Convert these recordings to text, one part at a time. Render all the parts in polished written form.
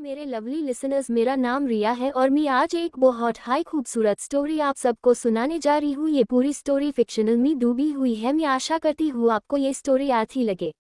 मेरे lovely listeners, मेरा नाम रिया है और मैं आज एक बहुत हाई खूबसूरत स्टोरी आप सबको सुनाने जा रही हूँ। ये पूरी स्टोरी फिक्शनल में डूबी हुई है। मैं आशा करती हूँ आपको ये स्टोरी अच्छी लगे।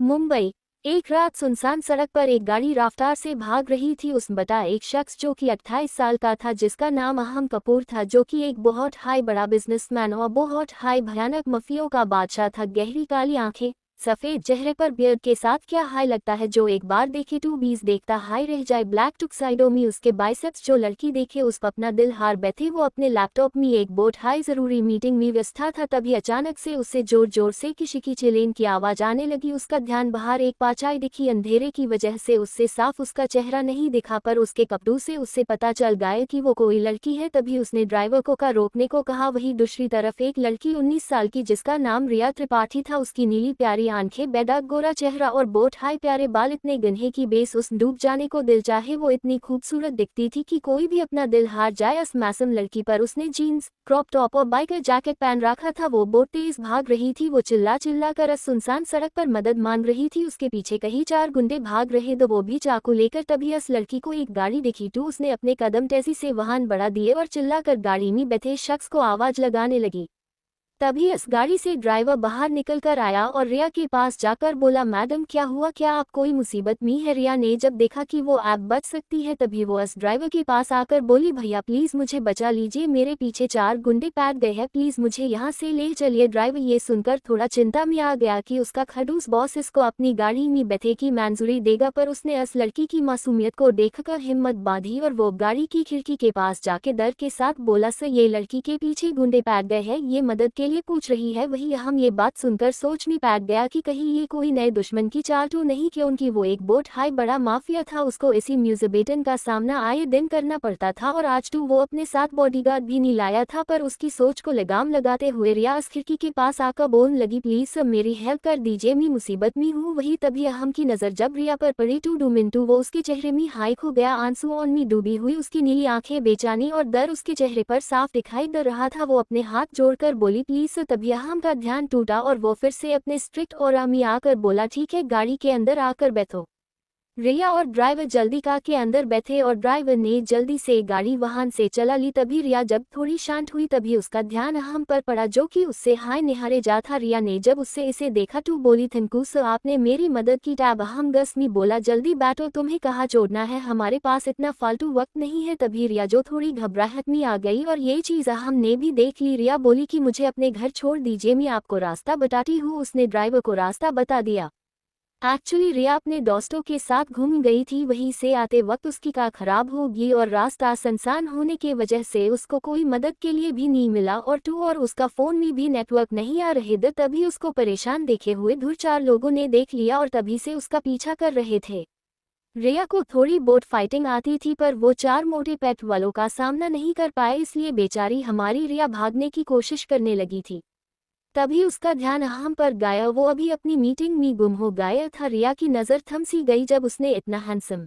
मुंबई, एक रात सुनसान सड़क पर एक गाड़ी रफ्तार से भाग रही थी। उस बता एक शख्स जो कि 28 साल का था, जिसका नाम अहम कपूर था, जो कि एक बहुत हाई बड़ा बिजनेसमैन और बहुत हाई भयानक माफियाओं का बादशाह था। गहरी काली आंखें, सफेद चेहरे पर बियर्ड के साथ, क्या हाई लगता है जो एक बार देखे टू बीस देखता हाई रह जाए। ब्लैक टुक्साइडो में उसके बाइसेप्स, जो लड़की देखे उस पर अपना दिल हार बैठे। वो अपने लैपटॉप में एक बहुत हाई जरूरी मीटिंग में व्यस्त था, तभी अचानक से उससे जोर जोर से किसी की चिल्लाने की आवाज आने लगी। उसका ध्यान बाहर एक परछाई दिखी। अंधेरे की वजह से उससे साफ उसका चेहरा नहीं दिखा, पर उसके कपड़ों से उससे पता चल गया कि वो कोई लड़की है। तभी उसने ड्राइवर को का रोकने को कहा। वही दूसरी तरफ एक लड़की 19 साल की, जिसका नाम रिया त्रिपाठी था। उसकी नीली प्यारी आंखें, बेदाग गोरा चेहरा और बोट हाई प्यारे बाल इतने गन्हे की बेस उस डूब जाने को दिल चाहे। वो इतनी खूबसूरत दिखती थी कि कोई भी अपना दिल हार जाए। इस मासूम लड़की पर उसने जीन्स, क्रॉप टॉप और बाइकर जैकेट पहन रखा था। वो बहुत तेज भाग रही थी। वो चिल्ला चिल्ला कर इस सुनसान सड़क पर मदद मांग रही थी। उसके पीछे कहीं 4 गुंडे भाग रहे थे, वो भी चाकू लेकर। तभी इस लड़की को एक गाड़ी दिखी तो उसने अपने कदम तेजी से वाहन बढ़ा दिए और चिल्लाकर गाड़ी में बैठे शख्स को आवाज लगाने लगी। तभी इस गाड़ी से ड्राइवर बाहर निकल कर आया और रिया के पास जाकर बोला, मैडम क्या हुआ, क्या आप कोई मुसीबत में है। रिया ने जब देखा कि वो आप बच सकती है, तभी वो इस ड्राइवर के पास आकर बोली, भैया प्लीज मुझे बचा लीजिए, मेरे पीछे 4 गुंडे पैद गए हैं, प्लीज मुझे यहाँ से ले चलिए। ड्राइवर ये सुनकर थोड़ा चिंता में आ गया कि उसका खड़ूस बॉस इसको अपनी गाड़ी में बैठे की मंजूरी देगा, पर उसने इस लड़की की मासूमियत को देखकर हिम्मत बांधी और वो गाड़ी की खिड़की के पास जाके डर के साथ बोला, सर ये लड़की के पीछे गुंडे पैद गए हैं, ये मदद के लिए पूछ रही है। वही हम ये बात सुनकर सोच में बैठ गया कि कहीं ये कोई नए दुश्मन की चाल तो नहीं, क्योंकि वो एक बहुत हाई बड़ा माफिया था। उसको इसी म्यूजिबेटन का सामना आए दिन करना पड़ता था और आज तो वो अपने साथ बॉडीगार्ड भी नहीं लाया था। पर उसकी सोच को लगाम लगाते हुए रिया इस खिड़की के पास आकर बोलने लगी, प्लीज सब मेरी हेल्प कर दीजिए, मैं मुसीबत में हूँ। वही तभी अहम की नजर जब रिया पर पड़ी टू डू मिनटू, वो उसके चेहरे में हाई खो गया। आंसुओं में डूबी हुई उसकी नीली आंखें, बेचैनी और डर उसके चेहरे पर साफ दिखाई दे रहा था। वो अपने हाथ जोड़कर बोली, प्लीज। तभी अहम का ध्यान टूटा और वो फिर से अपने स्ट्रिक्ट ऑरा में आकर बोला, ठीक है गाड़ी के अंदर आकर बैठो। रिया और ड्राइवर जल्दी कार के अंदर बैठे और ड्राइवर ने जल्दी से गाड़ी वाहन से चला ली। तभी रिया जब थोड़ी शांत हुई, तभी उसका ध्यान अहम पर पड़ा, जो कि उससे हाय निहारे जा था। रिया ने जब उससे इसे देखा तो बोली, थैंकू सर, आपने मेरी मदद की। टैब अहम गस में बोला, जल्दी बैठो, तुम्हें कहाँ छोड़ना है, हमारे पास इतना फालतू वक्त नहीं है। तभी रिया जो थोड़ी घबराहट में आ गई और ये चीज अहम ने भी देख ली। रिया बोली कि मुझे अपने घर छोड़ दीजिए, मैं आपको रास्ता बताती हूँ। उसने ड्राइवर को रास्ता बता दिया। एक्चुअली रिया अपने दोस्तों के साथ घूम गई थी, वहीं से आते वक्त उसकी कार खराब हो गई और रास्ता सुनसान होने की वजह से उसको कोई मदद के लिए भी नहीं मिला और उसका फोन में भी नेटवर्क नहीं आ रहे थे। तभी उसको परेशान देखे हुए दूर 4 लोगों ने देख लिया और तभी से उसका पीछा कर रहे थे। रिया को थोड़ी बहुत फाइटिंग आती थी, पर वो 4 मोटे पेट वालों का सामना नहीं कर पाए, इसलिए बेचारी हमारी रिया भागने की कोशिश करने लगी थी। तभी उसका ध्यान अहम पर गया। वो अभी अपनी मीटिंग में गुम हो गया था। रिया की नज़र थम सी गई जब उसने इतना हैंडसम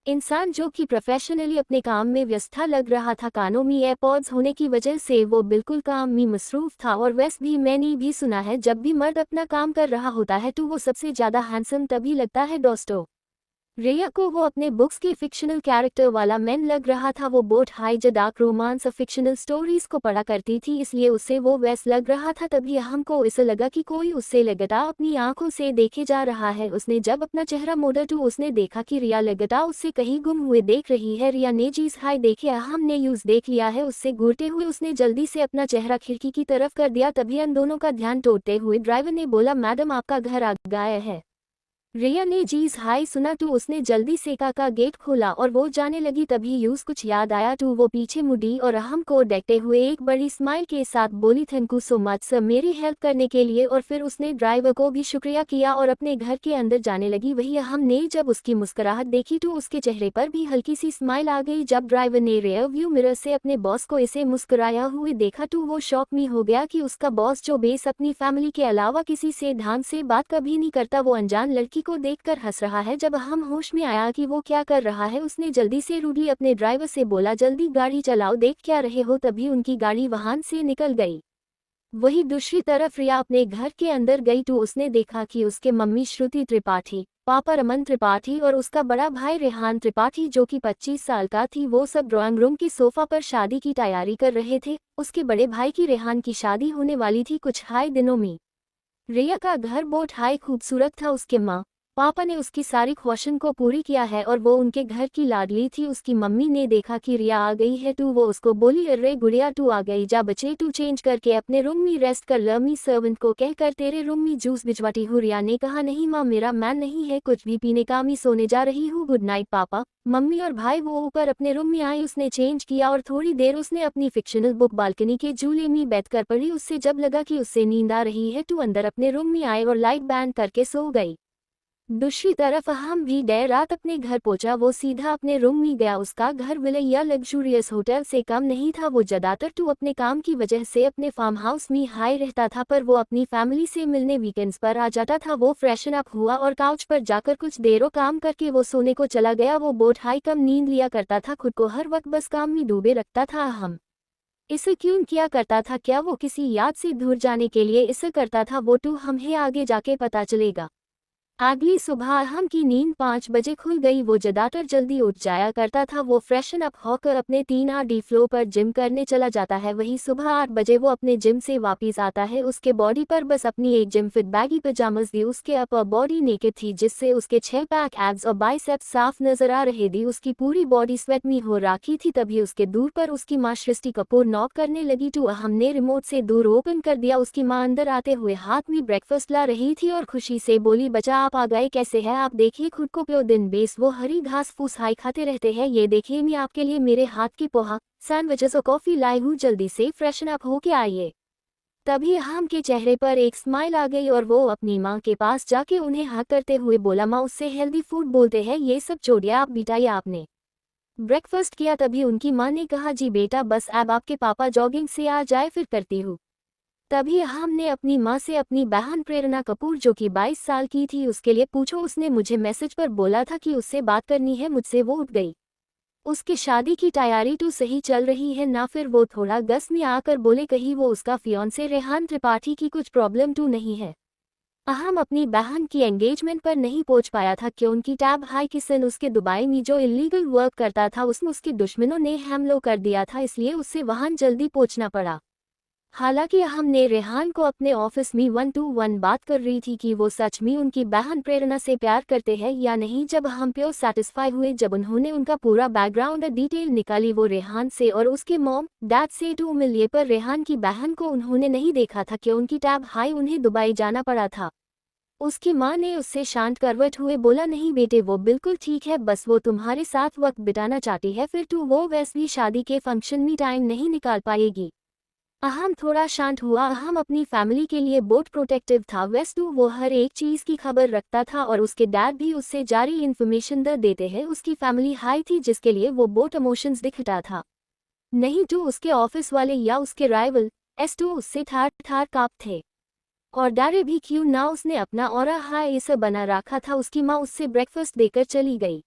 इंसान, जो कि प्रोफेशनली अपने काम में व्यस्त था, लग रहा था। कानों में एयरपॉड्स होने की वजह से वो बिल्कुल काम में मसरूफ था। और वैसे भी मैंने भी सुना है, जब भी मर्द अपना काम कर रहा होता है तो वो सबसे ज़्यादा हैंडसम तभी लगता है दोस्तों। रिया को वो अपने बुक्स के फिक्शनल कैरेक्टर वाला मैन लग रहा था। वो बहुत हाई डार्क रोमांस और फिक्शनल स्टोरीज को पढ़ा करती थी, इसलिए उससे वो वैस लग रहा था। तभी हमको इसे लगा कि कोई उससे लगातार अपनी आंखों से देखे जा रहा है। उसने जब अपना चेहरा मोड़ा तो उसने देखा कि रिया लगातार उससे कहीं गुम हुए देख रही है। रिया ने जीज हाई देखे, हमने यूज देख लिया है, उससे घूरते हुए उसने जल्दी से अपना चेहरा खिड़की की तरफ कर दिया। तभी उन दोनों का ध्यान तोड़ते हुए ड्राइवर ने बोला, मैडम आपका घर आ गया है। रिया ने जीज हाई सुना तो उसने जल्दी से का गेट खोला और वो जाने लगी। तभी यूज कुछ याद आया तो वो पीछे मुड़ी और अहम को देखते हुए एक बड़ी स्माइल के साथ बोली, thank you so much sir मेरी हेल्प करने के लिए। और फिर उसने ड्राइवर को भी शुक्रिया किया और अपने घर के अंदर जाने लगी। वही अहम ने जब उसकी मुस्कुराहट देखी तो उसके चेहरे पर भी हल्की सी स्माइल आ गई। जब ड्राइवर ने रियर व्यू मिरर से अपने बॉस को इसे मुस्कुराया हुए देखा तो वो शॉक में हो गया कि उसका बॉस, जो बेस अपनी फैमिली के अलावा किसी से ढंग से बात कभी नहीं करता, वो अनजान लड़की को देखकर हंस रहा है। जब हम होश में आया कि वो क्या कर रहा है, उसने जल्दी से रूडली अपने ड्राइवर से बोला, जल्दी गाड़ी चलाओ, देख क्या रहे हो। तभी उनकी गाड़ी वाहन से निकल गई। वही दूसरी तरफ रिया अपने घर के अंदर गई तो उसने देखा कि उसके मम्मी श्रुति त्रिपाठी, पापा रमन त्रिपाठी और उसका बड़ा भाई रेहान त्रिपाठी जो कि 25 साल का थी, वो सब ड्राइंग रूम की सोफा पर शादी की तैयारी कर रहे थे। उसके बड़े भाई की रेहान की शादी होने वाली थी कुछ हाई दिनों में। रिया का घर बहुत हाई खूबसूरत था। उसके माँ पापा ने उसकी सारी ख्वाहिशों को पूरी किया है और वो उनके घर की लाडली थी। उसकी मम्मी ने देखा कि रिया आ गई है तो वो उसको बोली, अरे गुड़िया तू आ गई, जा बच्चे तू चेंज करके अपने रूम में रेस्ट कर ल। मी सर्वेंट को कहकर तेरे रूम में जूस भिजवाती हूँ। रिया ने कहा, नहीं माँ, मेरा मैन नहीं है कुछ भी पीने का, मैं सोने जा रही हूँ, गुड नाइट पापा मम्मी और भाई। वो ऊपर अपने रूम में आई, उसने चेंज किया और थोड़ी देर उसने अपनी फिक्शनल बुक बालकनी के झूले में बैठकर पढ़ी। उससे जब लगा कि उससे नींद आ रही है तो अंदर अपने रूम में आए और लाइट बैंड करके सो गई। दूसरी तरफ हम भी देर रात अपने घर पहुंचा। वो सीधा अपने रूम में गया। उसका घर विले या लग्जूरियस होटल से कम नहीं था। वो ज्यादातर तो अपने काम की वजह से अपने फार्म हाउस में हाई रहता था, पर वो अपनी फैमिली से मिलने वीकेंड्स पर आ जाता था। वो फ्रेशन अप हुआ और काउच पर जाकर कुछ देर काम करके वो सोने को चला गया। वो बहुत हाई कम नींद लिया करता था, खुद को हर वक्त बस काम में डूबे रखता था। हम इसे क्यों किया करता था? क्या वो किसी याद से दूर जाने के लिए इसे करता था? वो तो हमें आगे जाके पता चलेगा। अगली सुबह हम की नींद 5 बजे खुल गई। वो ज्यादातर जल्दी उठ जाया करता था। वो फ्रेशन अप होकर अपने 3 फ्लोर पर जिम करने चला जाता है। वही सुबह 8 बजे वो अपने जिम से वापस आता है। उसके बॉडी पर बस अपनी एक जिम फिट बैगी पजामस थी। उसके अपर बॉडी नेकेड थी जिससे उसके 6 पैक एब्स और बाइसेप्स साफ नजर आ रहे थे। उसकी पूरी बॉडी स्वेट में हो रखी थी। तभी उसके दूर पर उसकी माँ सृष्टि कपूर नॉक करने लगी तो हमने रिमोट से दूर ओपन कर दिया। उसकी माँ अंदर आते हुए हाथ में ब्रेकफास्ट ला रही थी और खुशी से बोली, बचा आप आ गए, कैसे है आप? देखिए खुद को प्यो दिन बेस वो हरी घास फूस हाई खाते रहते हैं। ये देखिए मैं आपके लिए मेरे हाथ की पोहा सैंडविचेस और कॉफी लाई हूँ, जल्दी से फ्रेशन अप होके आइए। तभी हम के चेहरे पर एक स्माइल आ गई और वो अपनी माँ के पास जाके उन्हें हक करते हुए बोला, माँ उससे हेल्दी फूड बोलते हैं, ये सब छोड़िए आप बिटाइए, आपने ब्रेकफास्ट किया? तभी उनकी माँ ने कहा, जी बेटा बस अब आपके पापा जॉगिंग से आ जाए फिर करती हूँ। तभी हमने अपनी माँ से अपनी बहन प्रेरणा कपूर जो कि 22 साल की थी उसके लिए पूछो। उसने मुझे मैसेज पर बोला था कि उससे बात करनी है मुझसे। वो उठ गई। उसकी शादी की तैयारी तो सही चल रही है ना? फिर वो थोड़ा गस में आकर बोले, कहीं वो उसका फियांसे रेहान त्रिपाठी की कुछ प्रॉब्लम तो नहीं है? हम अपनी बहन की एंगेजमेंट पर नहीं पहुंच पाया था कि उनकी टैब हाई किसन उसके दुबई में जो इलीगल वर्क करता था उसमें उसके दुश्मनों ने हमला कर दिया था, इसलिए उससे वहां जल्दी पहुंचना पड़ा। हालांकि हमने रेहान को अपने ऑफिस में 1-to-1 बात कर रही थी कि वो सच में उनकी बहन प्रेरणा से प्यार करते हैं या नहीं। जब हम प्योर सेटिस्फाई हुए, जब उन्होंने उनका पूरा बैकग्राउंड डिटेल निकाली वो रेहान से और उसके मॉम डैड से तो मिलिए, पर रेहान की बहन को उन्होंने नहीं देखा था कि उनकी टैब हाई उन्हें दुबई जाना पड़ा था। उसकी माँ ने उससे शांत करवट हुए बोला, नहीं बेटे वो बिल्कुल ठीक है, बस वो तुम्हारे साथ वक्त बिताना चाहती है, फिर तो वो वैसे भी शादी के फंक्शन में टाइम नहीं निकाल पाएगी। अहम थोड़ा शांत हुआ। अहम अपनी फैमिली के लिए बहुत प्रोटेक्टिव था। वेस्तु वो हर एक चीज की खबर रखता था और उसके डैड भी उससे जारी इन्फॉर्मेशन देते हैं। उसकी फैमिली हाई थी जिसके लिए वो बहुत इमोशंस दिखता था। नहीं तो उसके ऑफिस वाले या उसके राइवल S2 उससे थार थार काप थे। और डरे भी क्यों ना, उसने अपना ऑरा हाई ऐसा बना रखा था। उसकी माँ उससे ब्रेकफास्ट देकर चली गई।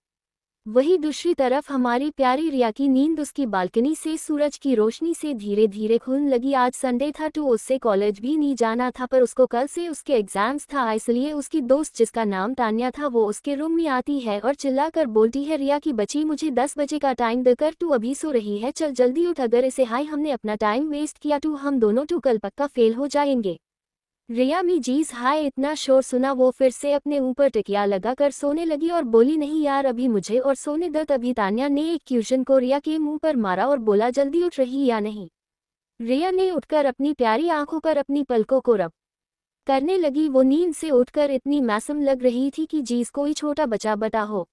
वही दूसरी तरफ हमारी प्यारी रिया की नींद उसकी बालकनी से सूरज की रोशनी से धीरे धीरे खुलने लगी। आज संडे था तो उससे कॉलेज भी नहीं जाना था, पर उसको कल से उसके एग्जाम्स था, इसलिए उसकी दोस्त जिसका नाम तान्या था वो उसके रूम में आती है और चिल्लाकर बोलती है, रिया की बच्ची मुझे 10 बजे का टाइम देकर तू अभी सो रही है, चल जल्दी उठ, अगर इसे हाई हमने अपना टाइम वेस्ट किया तो हम दोनों तो कल पक्का फेल हो जाएंगे। रिया में जीज हाय इतना शोर सुना वो फिर से अपने ऊपर टिकिया लगाकर सोने लगी और बोली, नहीं यार अभी मुझे और सोने दो। तभी तान्या ने एक क्वेश्चन को रिया के मुंह पर मारा और बोला, जल्दी उठ रही या नहीं? रिया ने उठकर अपनी प्यारी आंखों पर अपनी पलकों को रब करने लगी। वो नींद से उठकर इतनी मासूम लग रही थी कि जीज कोई छोटा बच्चा बता हो।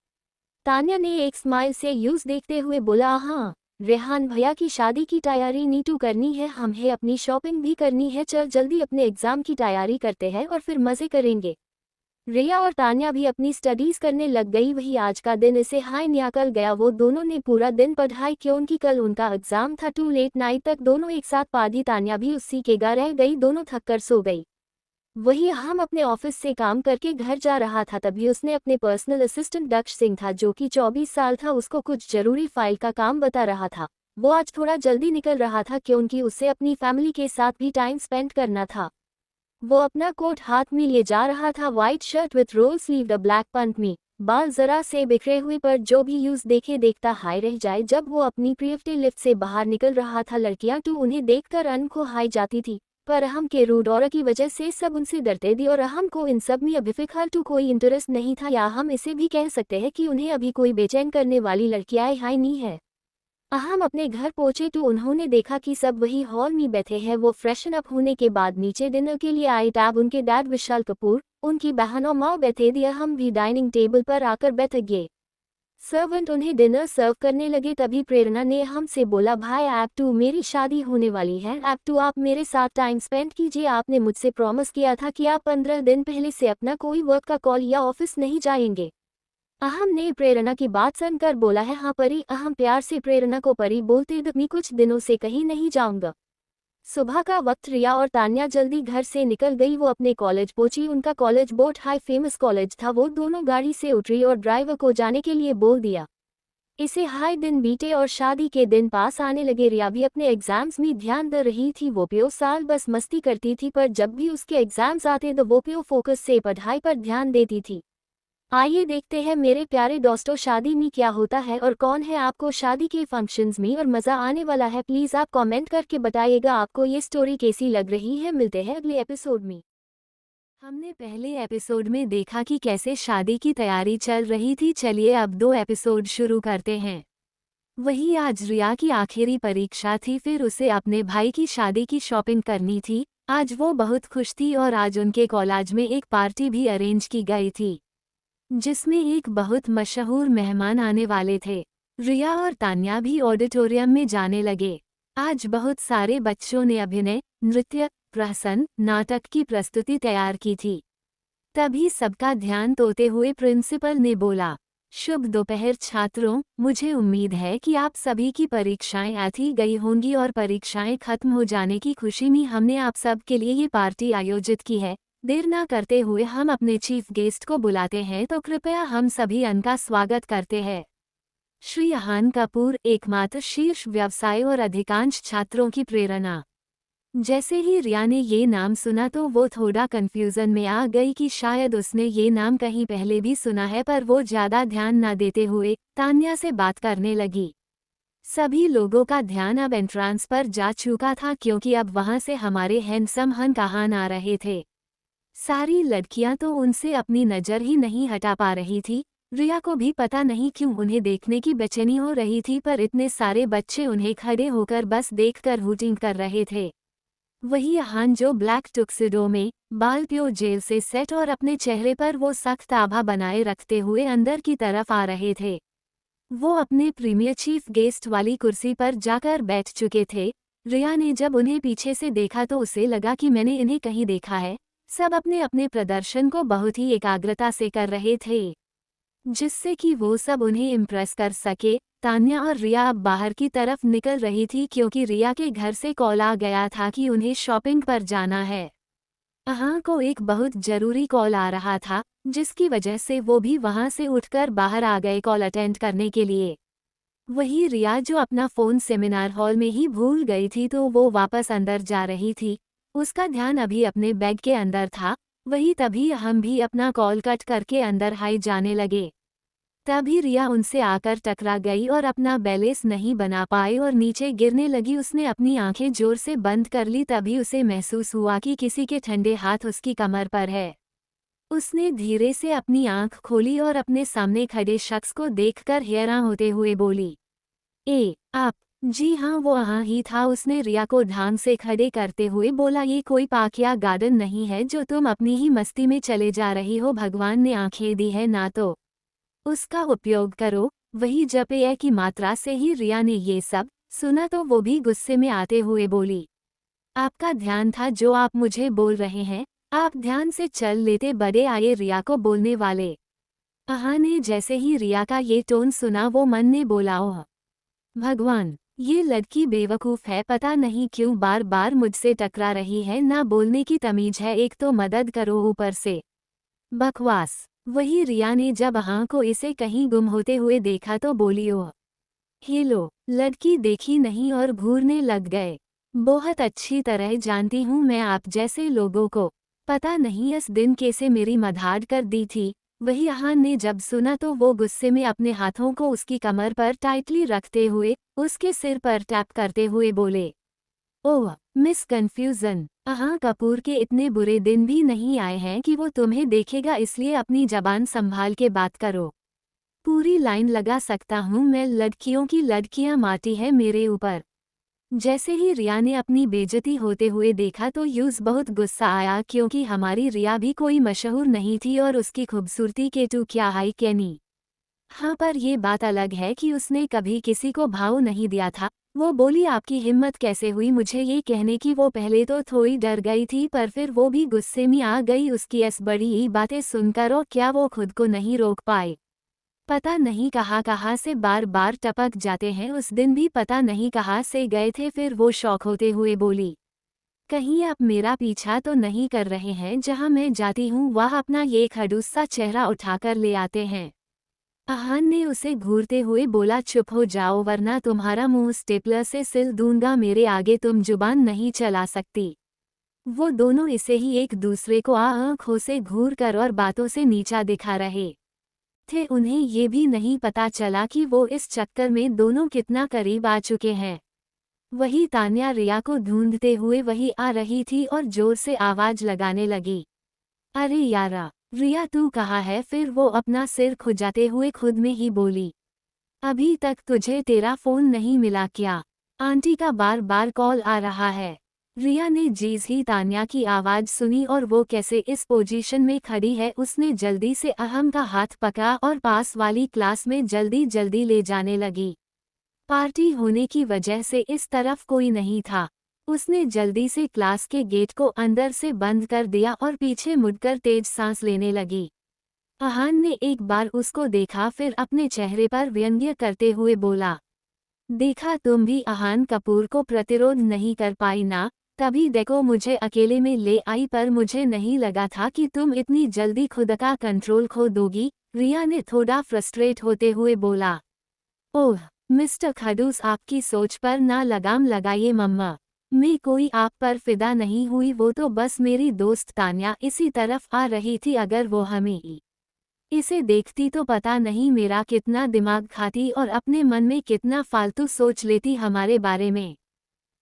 तान्या ने एक स्माइल से यूज देखते हुए बोला, हाँ रेहान भैया की शादी की तैयारी नीटू करनी है, हमें अपनी शॉपिंग भी करनी है, चल जल्दी अपने एग्जाम की तैयारी करते हैं और फिर मजे करेंगे। रिया और तान्या भी अपनी स्टडीज करने लग गई। वही आज का दिन इसे हाई निकल गया। वो दोनों ने पूरा दिन पढ़ाई क्योंकि कल उनका एग्जाम था। टू लेट नाइट तक दोनों एक साथ पढ़ी। तान्या भी उसी के घर रह गई, दोनों थक कर सो गई। वही हम अपने ऑफिस से काम करके घर जा रहा था, तभी उसने अपने पर्सनल असिस्टेंट दक्ष सिंह था जो कि 24 साल था, उसको कुछ जरूरी फाइल का काम बता रहा था। वो आज थोड़ा जल्दी निकल रहा था क्योंकि उसे अपनी फैमिली के साथ भी टाइम स्पेंड करना था। वो अपना कोट हाथ में लिए जा रहा था, white shirt with roll sleeve the black pant में, बाल जरा से बिखरे हुए पर जो भी यूज देखे देखता हाई रह जाए। जब वो अपनी प्रियफ्टी लिफ्ट से बाहर निकल रहा था, लड़कियां तो उन्हें देखकर अनखो हाई जाती थी, पर अहम के रूड और की वजह से सब उनसे डरते थे और अहम को इन सब में अभी फिलहाल तो कोई इंटरेस्ट नहीं था, या हम इसे भी कह सकते हैं कि उन्हें अभी कोई बेचैन करने वाली लड़कियां हाई नहीं है। अहम अपने घर पहुंचे तो उन्होंने देखा कि सब वही हॉल में बैठे हैं। वो फ्रेशन अप होने के बाद नीचे डिनर के लिए आए, तब उनके डैड विशाल कपूर, उनकी बहन और माँ बैठे थे। अहम भी डाइनिंग टेबल पर आकर बैठ गए। सर्वेंट उन्हें डिनर सर्व करने लगे। तभी प्रेरणा ने अहम से बोला, भाई ऐप टू मेरी शादी होने वाली है, ऐप टू आप मेरे साथ टाइम स्पेंड कीजिए। आपने मुझसे प्रॉमिस किया था कि आप 15 दिन पहले से अपना कोई वर्क का कॉल या ऑफिस नहीं जाएंगे। अहम ने प्रेरणा की बात सुनकर बोला है, हाँ परी। अहम प्यार से प्रेरणा को परी बोलते, मैं कुछ दिनों से कहीं नहीं जाऊंगा। सुबह का वक्त रिया और तान्या जल्दी घर से निकल गई। वो अपने कॉलेज पहुंची। उनका कॉलेज बहुत हाई फेमस कॉलेज था। वो दोनों गाड़ी से उतरी और ड्राइवर को जाने के लिए बोल दिया। इसे हाई दिन बीते और शादी के दिन पास आने लगे। रिया भी अपने एग्जाम्स में ध्यान दे रही थी। वो प्यो साल बस मस्ती करती थी, पर जब भी उसके एग्जाम्स आते तो वो प्यो फोकस से पढ़ाई पर ध्यान देती थी। आइए देखते हैं मेरे प्यारे दोस्तों, शादी में क्या होता है और कौन है आपको शादी के फंक्शंस में और मज़ा आने वाला है। प्लीज़ आप कमेंट करके बताइएगा आपको ये स्टोरी कैसी लग रही है। मिलते हैं अगले एपिसोड में। हमने पहले एपिसोड में देखा कि कैसे शादी की तैयारी चल रही थी। चलिए अब 2 एपिसोड शुरू करते हैं। वही आज रिया की आखिरी परीक्षा थी, फिर उसे अपने भाई की शादी की शॉपिंग करनी थी। आज वो बहुत खुश थी और आज उनके कॉलेज में एक पार्टी भी अरेंज की गई थी, जिसमें एक बहुत मशहूर मेहमान आने वाले थे। रिया और तान्या भी ऑडिटोरियम में जाने लगे। आज बहुत सारे बच्चों ने अभिनय, नृत्य, प्रहसन, नाटक की प्रस्तुति तैयार की थी। तभी सबका ध्यान तोते हुए प्रिंसिपल ने बोला, शुभ दोपहर छात्रों, मुझे उम्मीद है कि आप सभी की परीक्षाएं आती गई होंगी और परीक्षाएं खत्म हो जाने की खुशी में हमने आप सब के लिए ये पार्टी आयोजित की है। देर ना करते हुए हम अपने चीफ गेस्ट को बुलाते हैं, तो कृपया हम सभी उनका स्वागत करते हैं। श्री अहान कपूर, एकमात्र शीर्ष व्यवसाय और अधिकांश छात्रों की प्रेरणा। जैसे ही रिया ने ये नाम सुना तो वो थोड़ा कंफ्यूजन में आ गई कि शायद उसने ये नाम कहीं पहले भी सुना है, पर वो ज्यादा ध्यान न देते हुए तान्या से बात करने लगी। सभी लोगों का ध्यान अब एंट्रांस पर जा चुका था, क्योंकि अब वहां से हमारे हैंडसम हन कहान आ रहे थे। सारी लड़कियां तो उनसे अपनी नज़र ही नहीं हटा पा रही थी। रिया को भी पता नहीं क्यों उन्हें देखने की बेचैनी हो रही थी, पर इतने सारे बच्चे उन्हें खड़े होकर बस देखकर हूटिंग कर रहे थे। वही अहान जो ब्लैक टुक्सिडो में, बाल प्यो जेल से सेट और अपने चेहरे पर वो सख्त आभा बनाए रखते हुए अंदर की तरफ आ रहे थे। वो अपने प्रीमियर चीफ गेस्ट वाली कुर्सी पर जाकर बैठ चुके थे। रिया ने जब उन्हें पीछे से देखा तो उसे लगा कि मैंने इन्हें कहीं देखा है। सब अपने अपने प्रदर्शन को बहुत ही एकाग्रता से कर रहे थे, जिससे कि वो सब उन्हें इम्प्रेस कर सके। तान्या और रिया अब बाहर की तरफ निकल रही थी, क्योंकि रिया के घर से कॉल आ गया था कि उन्हें शॉपिंग पर जाना है। अहां को एक बहुत जरूरी कॉल आ रहा था, जिसकी वजह से वो भी वहां से उठकर बाहर आ गए कॉल अटेंड करने के लिए। वही रिया जो अपना फ़ोन सेमिनार हॉल में ही भूल गई थी, तो वो वापस अंदर जा रही थी। उसका ध्यान अभी अपने बैग के अंदर था। वही तभी हम भी अपना कॉल कट करके अंदर हाई जाने लगे। तभी रिया उनसे आकर टकरा गई और अपना बैलेंस नहीं बना पाई और नीचे गिरने लगी। उसने अपनी आंखें जोर से बंद कर ली। तभी उसे महसूस हुआ कि किसी के ठंडे हाथ उसकी कमर पर है। उसने धीरे से अपनी आंख खोली और अपने सामने खड़े शख्स को देखकर हैरान होते हुए बोली, आप? जी हाँ, वो वहाँ ही था। उसने रिया को ढांग से खड़े करते हुए बोला, ये कोई पार्क या गार्डन नहीं है जो तुम अपनी ही मस्ती में चले जा रही हो। भगवान ने आंखें दी है ना, तो उसका उपयोग करो। वही जपे की मात्रा से ही रिया ने ये सब सुना तो वो भी गुस्से में आते हुए बोली, आपका ध्यान था जो आप मुझे बोल रहे हैं? आप ध्यान से चल लेते बड़े आए रिया को बोलने वाले। अहा ने जैसे ही रिया का ये टोन सुना वो मन में बोला, ओह भगवान, ये लड़की बेवकूफ़ है, पता नहीं क्यों बार बार मुझसे टकरा रही है। ना बोलने की तमीज है, एक तो मदद करो ऊपर से बकवास। वही रिया ने जब अहा को इसे कहीं गुम होते हुए देखा तो बोली, ओह हेलो, लड़की देखी नहीं और घूरने लग गए। बहुत अच्छी तरह जानती हूँ मैं आप जैसे लोगों को। पता नहीं इस दिन कैसे मेरी मधाड़ कर दी थी। वही अहान ने जब सुना तो वो गुस्से में अपने हाथों को उसकी कमर पर टाइटली रखते हुए उसके सिर पर टैप करते हुए बोले, ओह मिस कन्फ्यूजन, अहां कपूर के इतने बुरे दिन भी नहीं आए हैं कि वो तुम्हें देखेगा, इसलिए अपनी जबान संभाल के बात करो। पूरी लाइन लगा सकता हूँ मैं, लड़कियों की लड़कियां माटी है मेरे ऊपर। जैसे ही रिया ने अपनी बेइज्जती होते हुए देखा तो यूज बहुत गुस्सा आया, क्योंकि हमारी रिया भी कोई मशहूर नहीं थी और उसकी खूबसूरती के टू क्या हाई कैनी। हाँ, पर ये बात अलग है कि उसने कभी किसी को भाव नहीं दिया था। वो बोली, आपकी हिम्मत कैसे हुई मुझे ये कहने की। वो पहले तो थोड़ी डर गई थी, पर फिर वो भी गुस्से में आ गई उसकी ऐस बड़ी ही बातें सुनकर, और क्या वो खुद को नहीं रोक पाए। पता नहीं कहाँ से बार बार टपक जाते हैं, उस दिन भी पता नहीं कहाँ से गए थे। फिर वो शौक होते हुए बोली, कहीं आप मेरा पीछा तो नहीं कर रहे हैं? जहाँ मैं जाती हूँ वह अपना ये खड़ूस सा चेहरा उठाकर ले आते हैं। अहान ने उसे घूरते हुए बोला, चुप हो जाओ वरना तुम्हारा मुंह स्टेपलर से सिल दूंगा, मेरे आगे तुम जुबान नहीं चला सकती। वो दोनों इसे ही एक दूसरे को आंखों से घूर कर और बातों से नीचा दिखा रहे थे। उन्हें ये भी नहीं पता चला कि वो इस चक्कर में दोनों कितना करीब आ चुके हैं। वही तान्या रिया को ढूंढते हुए वही आ रही थी और जोर से आवाज लगाने लगी, अरे यारा, रिया तू कहाँ है? फिर वो अपना सिर खुजाते हुए खुद में ही बोली, अभी तक तुझे तेरा फोन नहीं मिला क्या? आंटी का बार बार कॉल आ रहा है। रिया ने जीज ही तान्या की आवाज सुनी और वो कैसे इस पोजीशन में खड़ी है, उसने जल्दी से अहम का हाथ पकड़ा और पास वाली क्लास में जल्दी जल्दी ले जाने लगी। पार्टी होने की वजह से इस तरफ कोई नहीं था। उसने जल्दी से क्लास के गेट को अंदर से बंद कर दिया और पीछे मुड़कर तेज सांस लेने लगी। अहान ने एक बार उसको देखा, फिर अपने चेहरे पर व्यंग्य करते हुए बोला, देखा तुम भी अहान कपूर को प्रतिरोध नहीं कर पाई ना? तभी देखो मुझे अकेले में ले आई, पर मुझे नहीं लगा था कि तुम इतनी जल्दी खुद का कंट्रोल खो दोगी। रिया ने थोड़ा फ्रस्ट्रेट होते हुए बोला, ओह मिस्टर खडूस, आपकी सोच पर ना लगाम लगाइए मम्मा। मैं कोई आप पर फिदा नहीं हुई, वो तो बस मेरी दोस्त तान्या इसी तरफ आ रही थी। अगर वो हमें इसे देखती तो पता नहीं मेरा कितना दिमाग खाती और अपने मन में कितना फालतू सोच लेती हमारे बारे में।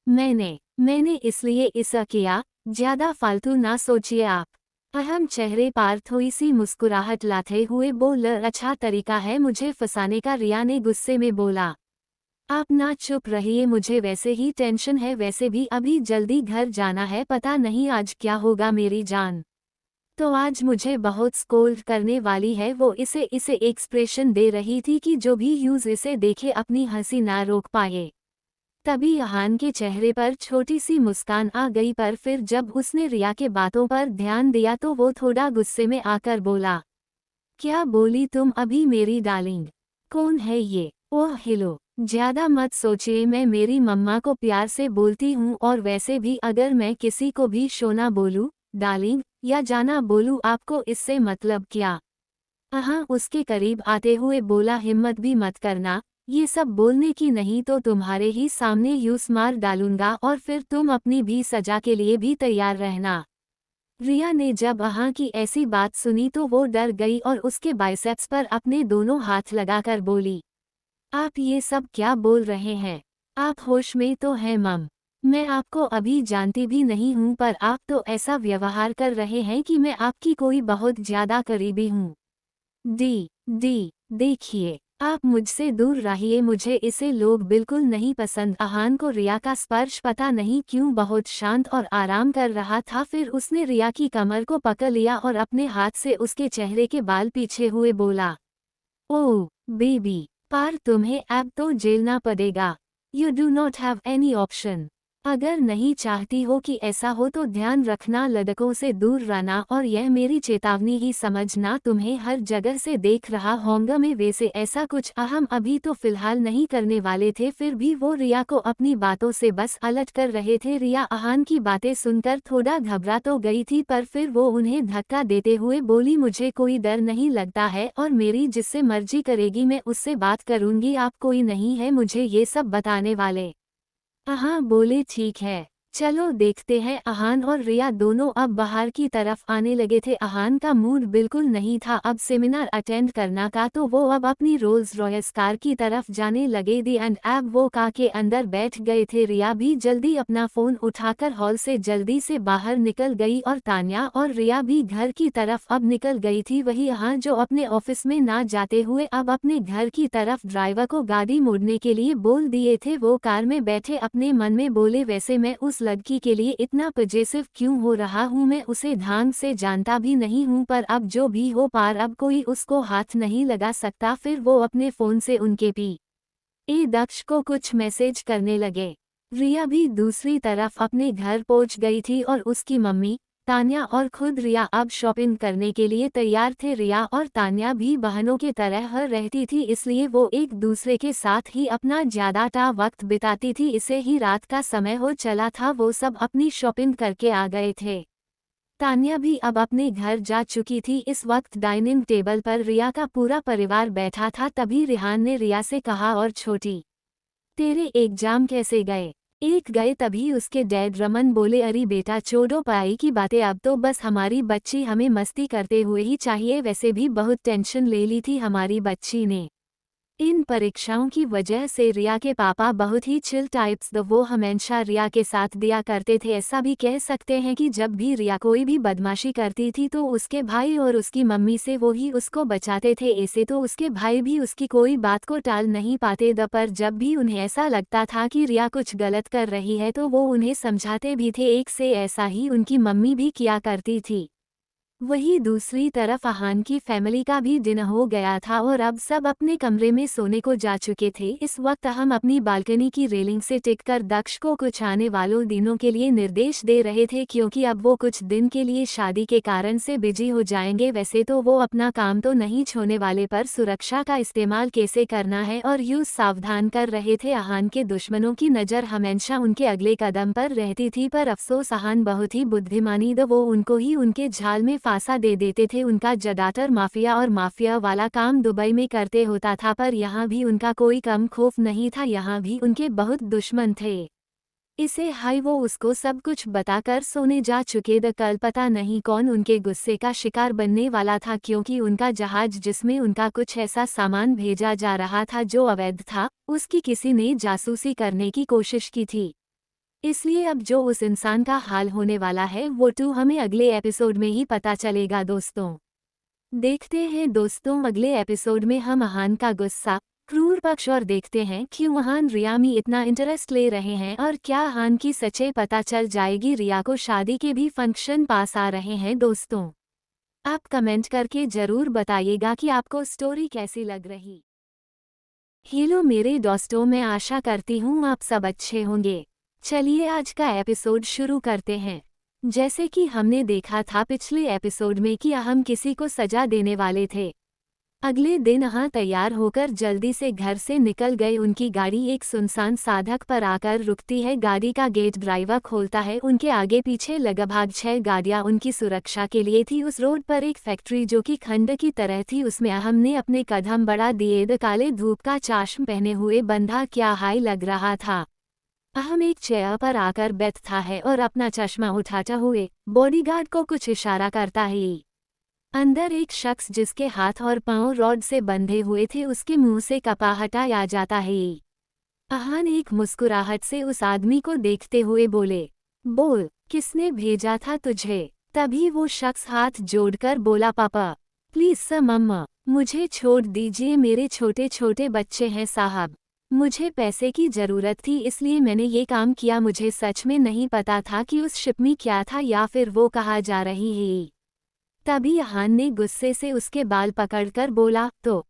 मैंने इसलिए ऐसा किया। ज्यादा फालतू ना सोचिए आप। अहम चेहरे पर थोड़ी सी मुस्कुराहट लाते हुए बोल, अच्छा तरीका है मुझे फंसाने का। रिया ने गुस्से में बोला, आप ना चुप रहिए, मुझे वैसे ही टेंशन है, वैसे भी अभी जल्दी घर जाना है, पता नहीं आज क्या होगा मेरी जान। तो आज मुझे बहुत स्कोल्ड करने वाली है। वो इसे एक्सप्रेशन दे रही थी कि जो भी यूज इसे देखे अपनी हंसी ना रोक पाए। तभी अहान के चेहरे पर छोटी सी मुस्कान आ गई, पर फिर जब उसने रिया के बातों पर ध्यान दिया तो वो थोड़ा गुस्से में आकर बोला, क्या बोली तुम अभी मेरी डार्लिंग? कौन है ये? ओह हेलो, ज्यादा मत सोचिए, मैं मेरी मम्मा को प्यार से बोलती हूँ, और वैसे भी अगर मैं किसी को भी शोना बोलूँ, डार्लिंग या जाना बोलूँ, आपको इससे मतलब क्या? हाँ, उसके करीब आते हुए बोला, हिम्मत भी मत करना ये सब बोलने की, नहीं तो तुम्हारे ही सामने यूं मार डालूंगा और फिर तुम अपनी भी सजा के लिए भी तैयार रहना। रिया ने जब अहां की ऐसी बात सुनी तो वो डर गई और उसके बाइसेप्स पर अपने दोनों हाथ लगाकर बोली, आप ये सब क्या बोल रहे हैं? आप होश में तो हैं मम? मैं आपको अभी जानती भी नहीं हूँ, पर आप तो ऐसा व्यवहार कर रहे हैं कि मैं आपकी कोई बहुत ज्यादा करीबी हूँ। दी दी देखिए, आप मुझसे दूर रहिए, मुझे इसे लोग बिल्कुल नहीं पसंद। अहान को रिया का स्पर्श पता नहीं क्यों बहुत शांत और आराम कर रहा था। फिर उसने रिया की कमर को पकड़ लिया और अपने हाथ से उसके चेहरे के बाल पीछे हुए बोला, ओह बेबी, पर तुम्हें अब तो झेलना पड़ेगा। You do not have any option. अगर नहीं चाहती हो कि ऐसा हो तो ध्यान रखना, लड़कों से दूर रहना, और यह मेरी चेतावनी ही समझना, तुम्हें हर जगह से देख रहा होऊंगा मैं। वैसे ऐसा कुछ हम अभी तो फिलहाल नहीं करने वाले थे। फिर भी वो रिया को अपनी बातों से बस अलट कर रहे थे। रिया अहान की बातें सुनकर थोड़ा घबरा तो गई थी, पर फिर वो उन्हें धक्का देते हुए बोली, मुझे कोई डर नहीं लगता है और मेरी जिससे मर्जी करेगी मैं उससे बात करूंगी। आप कोई नहीं है मुझे ये सब बताने वाले। हाँ बोले, ठीक है, चलो देखते हैं। अहान और रिया दोनों अब बाहर की तरफ आने लगे थे। अहान का मूड बिल्कुल नहीं था अब सेमिनार अटेंड करना का, तो वो अब अपनी रोल्स रॉयस कार की तरफ जाने लगे। दी एंड अब वो कार के अंदर बैठ गए थे। रिया भी जल्दी अपना फोन उठाकर हॉल से जल्दी से बाहर निकल गई और तान्या और रिया भी घर की तरफ अब निकल गई थी। वही अहान जो अपने ऑफिस में ना जाते हुए अब अपने घर की तरफ ड्राइवर को गाड़ी मोड़ने के लिए बोल दिए थे। वो कार में बैठे अपने मन में बोले, वैसे मैं उस लड़की के लिए इतना पजेसिव क्यों हो रहा हूँ, मैं उसे ढंग से जानता भी नहीं हूँ, पर अब जो भी हो पार अब कोई उसको हाथ नहीं लगा सकता। फिर वो अपने फोन से उनके दक्ष को कुछ मैसेज करने लगे। रिया भी दूसरी तरफ अपने घर पहुंच गई थी और उसकी मम्मी तान्या और खुद रिया अब शॉपिंग करने के लिए तैयार थे। रिया और तान्या भी बहनों की तरह रहती थी, इसलिए वो एक दूसरे के साथ ही अपना ज्यादातर वक्त बिताती थी। इसे ही रात का समय हो चला था। वो सब अपनी शॉपिंग करके आ गए थे। तान्या भी अब अपने घर जा चुकी थी। इस वक्त डाइनिंग टेबल पर रिया का पूरा परिवार बैठा था। तभी रिहान ने रिया से कहा, और छोटी, तेरे एग्जाम कैसे गए? एक गए। तभी उसके डैड रमन बोले, अरे बेटा छोड़ो पढ़ाई की बातें, अब तो बस हमारी बच्ची हमें मस्ती करते हुए ही चाहिए। वैसे भी बहुत टेंशन ले ली थी हमारी बच्ची ने इन परीक्षाओं की वजह से। रिया के पापा बहुत ही चिल टाइप्स द, वो हमेशा रिया के साथ दिया करते थे। ऐसा भी कह सकते हैं कि जब भी रिया कोई भी बदमाशी करती थी तो उसके भाई और उसकी मम्मी से वो ही उसको बचाते थे। ऐसे तो उसके भाई भी उसकी कोई बात को टाल नहीं पाते द, पर जब भी उन्हें ऐसा लगता था कि रिया कुछ गलत कर रही है तो वो उन्हें समझाते भी थे। एक से ऐसा ही उनकी मम्मी भी किया करती थी। वही दूसरी तरफ अहान की फैमिली का भी दिन हो गया था और अब सब अपने कमरे में सोने को जा चुके थे। इस वक्त हम अपनी बालकनी की रेलिंग से टिककर दक्ष को कुछ आने वालों दिनों के लिए निर्देश दे रहे थे, क्योंकि अब वो कुछ दिन के लिए शादी के कारण से बिजी हो जाएंगे। वैसे तो वो अपना काम तो नहीं छोड़ने वाले, पर सुरक्षा का इस्तेमाल कैसे करना है और यूं सावधान कर रहे थे। अहान के दुश्मनों की नज़र हमेशा उनके अगले कदम पर रहती थी, पर अफसोस अहान बहुत ही बुद्धिमानी द, वो उनको ही उनके जाल में फांसा दे देते थे। उनका ज्यादातर माफिया और माफिया वाला काम दुबई में करते होता था, पर यहाँ भी उनका कोई कम खौफ नहीं था। यहाँ भी उनके बहुत दुश्मन थे। इसे हाई वो उसको सब कुछ बताकर सोने जा चुके द। कल पता नहीं कौन उनके गुस्से का शिकार बनने वाला था, क्योंकि उनका जहाज जिसमें उनका कुछ ऐसा सामान भेजा जा रहा था जो अवैध था, उसकी किसी ने जासूसी करने की कोशिश की थी। इसलिए अब जो उस इंसान का हाल होने वाला है वो हमें अगले एपिसोड में ही पता चलेगा दोस्तों। देखते हैं दोस्तों अगले एपिसोड में हम अहान का गुस्सा, क्रूर पक्ष और देखते हैं क्यों अहान रिया में इतना इंटरेस्ट ले रहे हैं और क्या अहान की सच्चाई पता चल जाएगी। रिया को शादी के भी फंक्शन पास आ रहे हैं दोस्तों। आप कमेंट करके जरूर बताइएगा कि आपको स्टोरी कैसी लग रही। हेलो मेरे दोस्तों, मैं आशा करती हूँ आप सब अच्छे होंगे। चलिए आज का एपिसोड शुरू करते हैं। जैसे कि हमने देखा था पिछले एपिसोड में कि हम किसी को सजा देने वाले थे। अगले दिन तैयार होकर जल्दी से घर से निकल गए। उनकी गाड़ी एक सुनसान सड़क पर आकर रुकती है। गाड़ी का गेट ड्राइवर खोलता है। उनके आगे पीछे लगभग 6 गाड़ियां उनकी सुरक्षा के लिए थी। उस रोड पर एक फैक्ट्री जो कि खंड की तरह थी, उसमें हमने अपने कदम बढ़ा दिए। काले धूप का चश्मा पहने हुए बंदा क्या हाई लग रहा था। अहम एक चेयर पर आकर बैठता है और अपना चश्मा उठाता हुए बॉडीगार्ड को कुछ इशारा करता है। अंदर एक शख्स जिसके हाथ और पांव रॉड से बंधे हुए थे, उसके मुंह से कपाहटा आ जाता है। अहान एक मुस्कुराहट से उस आदमी को देखते हुए बोले, बोल किसने भेजा था तुझे? तभी वो शख्स हाथ जोड़कर बोला, पापा प्लीज सर, मम्मा मुझे छोड़ दीजिए, मेरे छोटे छोटे बच्चे हैं साहब। मुझे पैसे की ज़रूरत थी इसलिए मैंने ये काम किया। मुझे सच में नहीं पता था कि उस शिप में क्या था या फिर वो कहाँ जा रही है। तभी अहान ने गुस्से से उसके बाल पकड़कर बोला, तो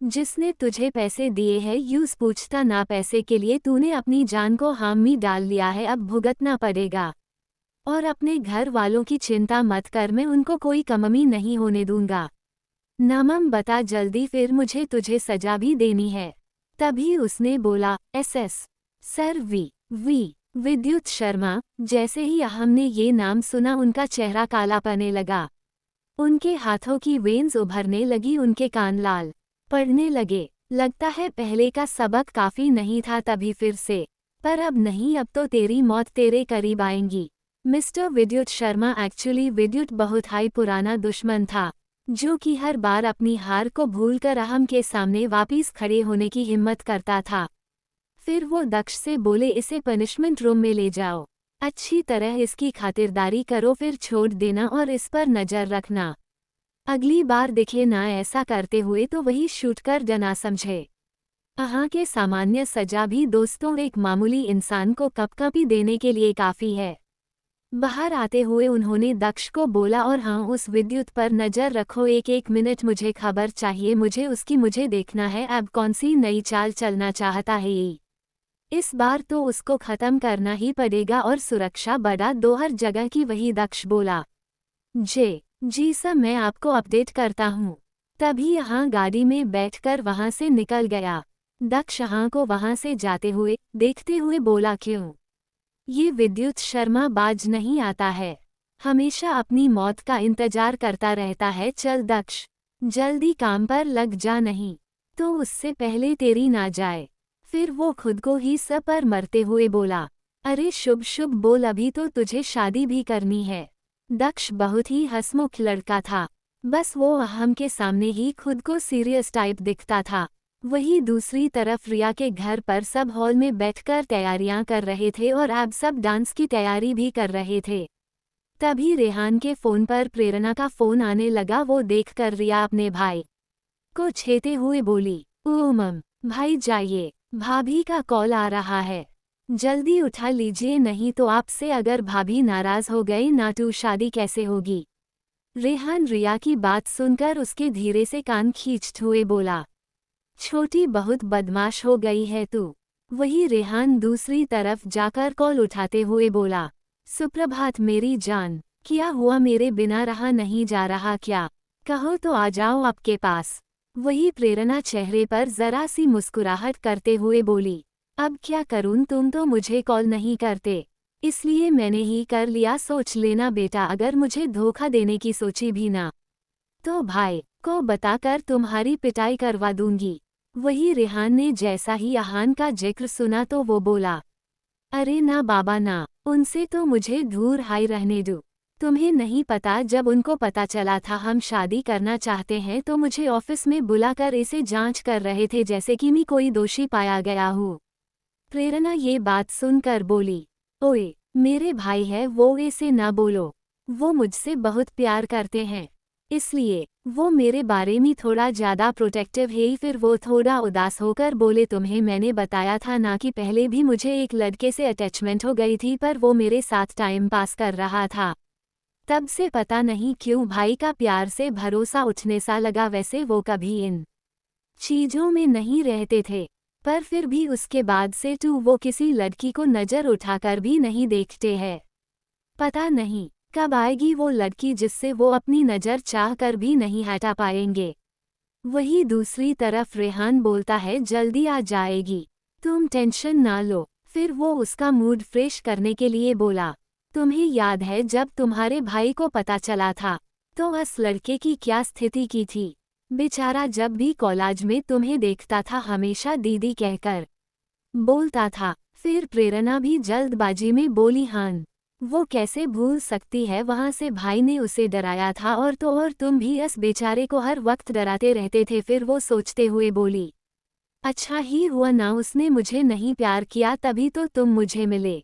जिसने तुझे पैसे दिए हैं यूज पूछता ना पैसे के लिए तूने अपनी जान को हार्म में डाल लिया है, अब भुगतना पड़ेगा। और अपने घर वालों की चिंता मत कर, मैं उनको कोई कमी नहीं होने दूंगा। नामम बता जल्दी, फिर मुझे तुझे सजा भी देनी है। तभी उसने बोला, एसएस सर वी विद्युत शर्मा। जैसे ही हमने ये नाम सुना उनका चेहरा काला पड़ने लगा, उनके हाथों की वेन्स उभरने लगी, उनके कान लाल पड़ने लगे। लगता है पहले का सबक काफी नहीं था। तभी फिर से, पर अब नहीं, अब तो तेरी मौत तेरे करीब आएंगी। मिस्टर विद्युत शर्मा। एक्चुअली विद्युत बहुत हाई पुराना दुश्मन था, जो कि हर बार अपनी हार को भूलकर अहम के सामने वापस खड़े होने की हिम्मत करता था। फिर वो दक्ष से बोले, इसे पनिशमेंट रूम में ले जाओ, अच्छी तरह इसकी खातिरदारी करो, फिर छोड़ देना और इस पर नजर रखना। अगली बार दिखे ना ऐसा करते हुए तो वही शूट कर डना समझे। यहाँ के सामान्य सजा भी दोस्तों एक मामूली इंसान को कपकपी देने के लिए काफ़ी है। बाहर आते हुए उन्होंने दक्ष को बोला, और हाँ उस विद्युत पर नज़र रखो, एक मिनट मुझे खबर चाहिए, मुझे देखना है अब कौन सी नई चाल चलना चाहता है ये। इस बार तो उसको ख़त्म करना ही पड़ेगा और सुरक्षा बढ़ा दो हर जगह की। वही दक्ष बोला, जी सर, मैं आपको अपडेट करता हूँ। तभी यहाँ गाड़ी में बैठकर वहाँ से निकल गया। दक्ष यहाँ को वहाँ से जाते हुए देखते हुए बोला, क्यों? ये विद्युत शर्मा बाज नहीं आता है, हमेशा अपनी मौत का इंतजार करता रहता है। चल दक्ष, जल्दी काम पर लग जा, नहीं तो उससे पहले तेरी ना जाए। फिर वो खुद को ही सब पर मरते हुए बोला, अरे शुभ शुभ बोल, अभी तो तुझे शादी भी करनी है। दक्ष बहुत ही हंसमुख लड़का था, बस वो अहम के सामने ही खुद को सीरियस टाइप दिखता था। वहीं दूसरी तरफ रिया के घर पर सब हॉल में बैठकर तैयारियां कर रहे थे और अब सब डांस की तैयारी भी कर रहे थे। तभी रेहान के फ़ोन पर प्रेरणा का फ़ोन आने लगा। वो देखकर रिया अपने भाई को छेते हुए बोली, मम भाई जाइए, भाभी का कॉल आ रहा है, जल्दी उठा लीजिए, नहीं तो आपसे अगर भाभी नाराज हो गई ना तो शादी कैसे होगी। रेहान रिया की बात सुनकर उसके धीरे से कान खींचते हुए बोला, छोटी बहुत बदमाश हो गई है तू। वही रेहान दूसरी तरफ जाकर कॉल उठाते हुए बोला, सुप्रभात मेरी जान, क्या हुआ, मेरे बिना रहा नहीं जा रहा क्या? कहो तो आ जाओ आपके पास। वही प्रेरणा चेहरे पर जरा सी मुस्कुराहट करते हुए बोली, अब क्या करूं, तुम तो मुझे कॉल नहीं करते, इसलिए मैंने ही कर लिया। सोच लेना बेटा, अगर मुझे धोखा देने की सोची भी ना तो भाई को बताकर तुम्हारी पिटाई करवा दूंगी। वही रेहान ने जैसा ही अहान का जिक्र सुना तो वो बोला, अरे ना बाबा ना, उनसे तो मुझे दूर हाई रहने दो। तुम्हें नहीं पता, जब उनको पता चला था हम शादी करना चाहते हैं तो मुझे ऑफिस में बुलाकर इसे जांच कर रहे थे जैसे कि मैं कोई दोषी पाया गया हूँ। प्रेरणा ये बात सुनकर बोली, ओए मेरे भाई है वो, ऐसे ना बोलो, वो मुझसे बहुत प्यार करते हैं, इसलिए वो मेरे बारे में थोड़ा ज़्यादा प्रोटेक्टिव है। फिर वो थोड़ा उदास होकर बोले, तुम्हें मैंने बताया था ना कि पहले भी मुझे एक लड़के से अटैचमेंट हो गई थी, पर वो मेरे साथ टाइम पास कर रहा था, तब से पता नहीं क्यों भाई का प्यार से भरोसा उठने सा लगा। वैसे वो कभी इन चीज़ों में नहीं रहते थे, पर फिर भी उसके बाद से वो किसी लड़की को नज़र उठाकर भी नहीं देखते हैं। पता नहीं कब आएगी वो लड़की जिससे वो अपनी नज़र चाह कर भी नहीं हटा पाएंगे। वही दूसरी तरफ रेहान बोलता है, जल्दी आ जाएगी, तुम टेंशन ना लो। फिर वो उसका मूड फ्रेश करने के लिए बोला, तुम्हें याद है जब तुम्हारे भाई को पता चला था तो उस लड़के की क्या स्थिति की थी? बेचारा जब भी कॉलेज में तुम्हें देखता था हमेशा दीदी कहकर बोलता था। फिर प्रेरणा भी जल्दबाजी में बोली, हान वो कैसे भूल सकती है, वहाँ से भाई ने उसे डराया था और तुम भी इस बेचारे को हर वक्त डराते रहते थे। फिर वो सोचते हुए बोली, अच्छा ही हुआ ना उसने मुझे नहीं प्यार किया, तभी तो तुम मुझे मिले।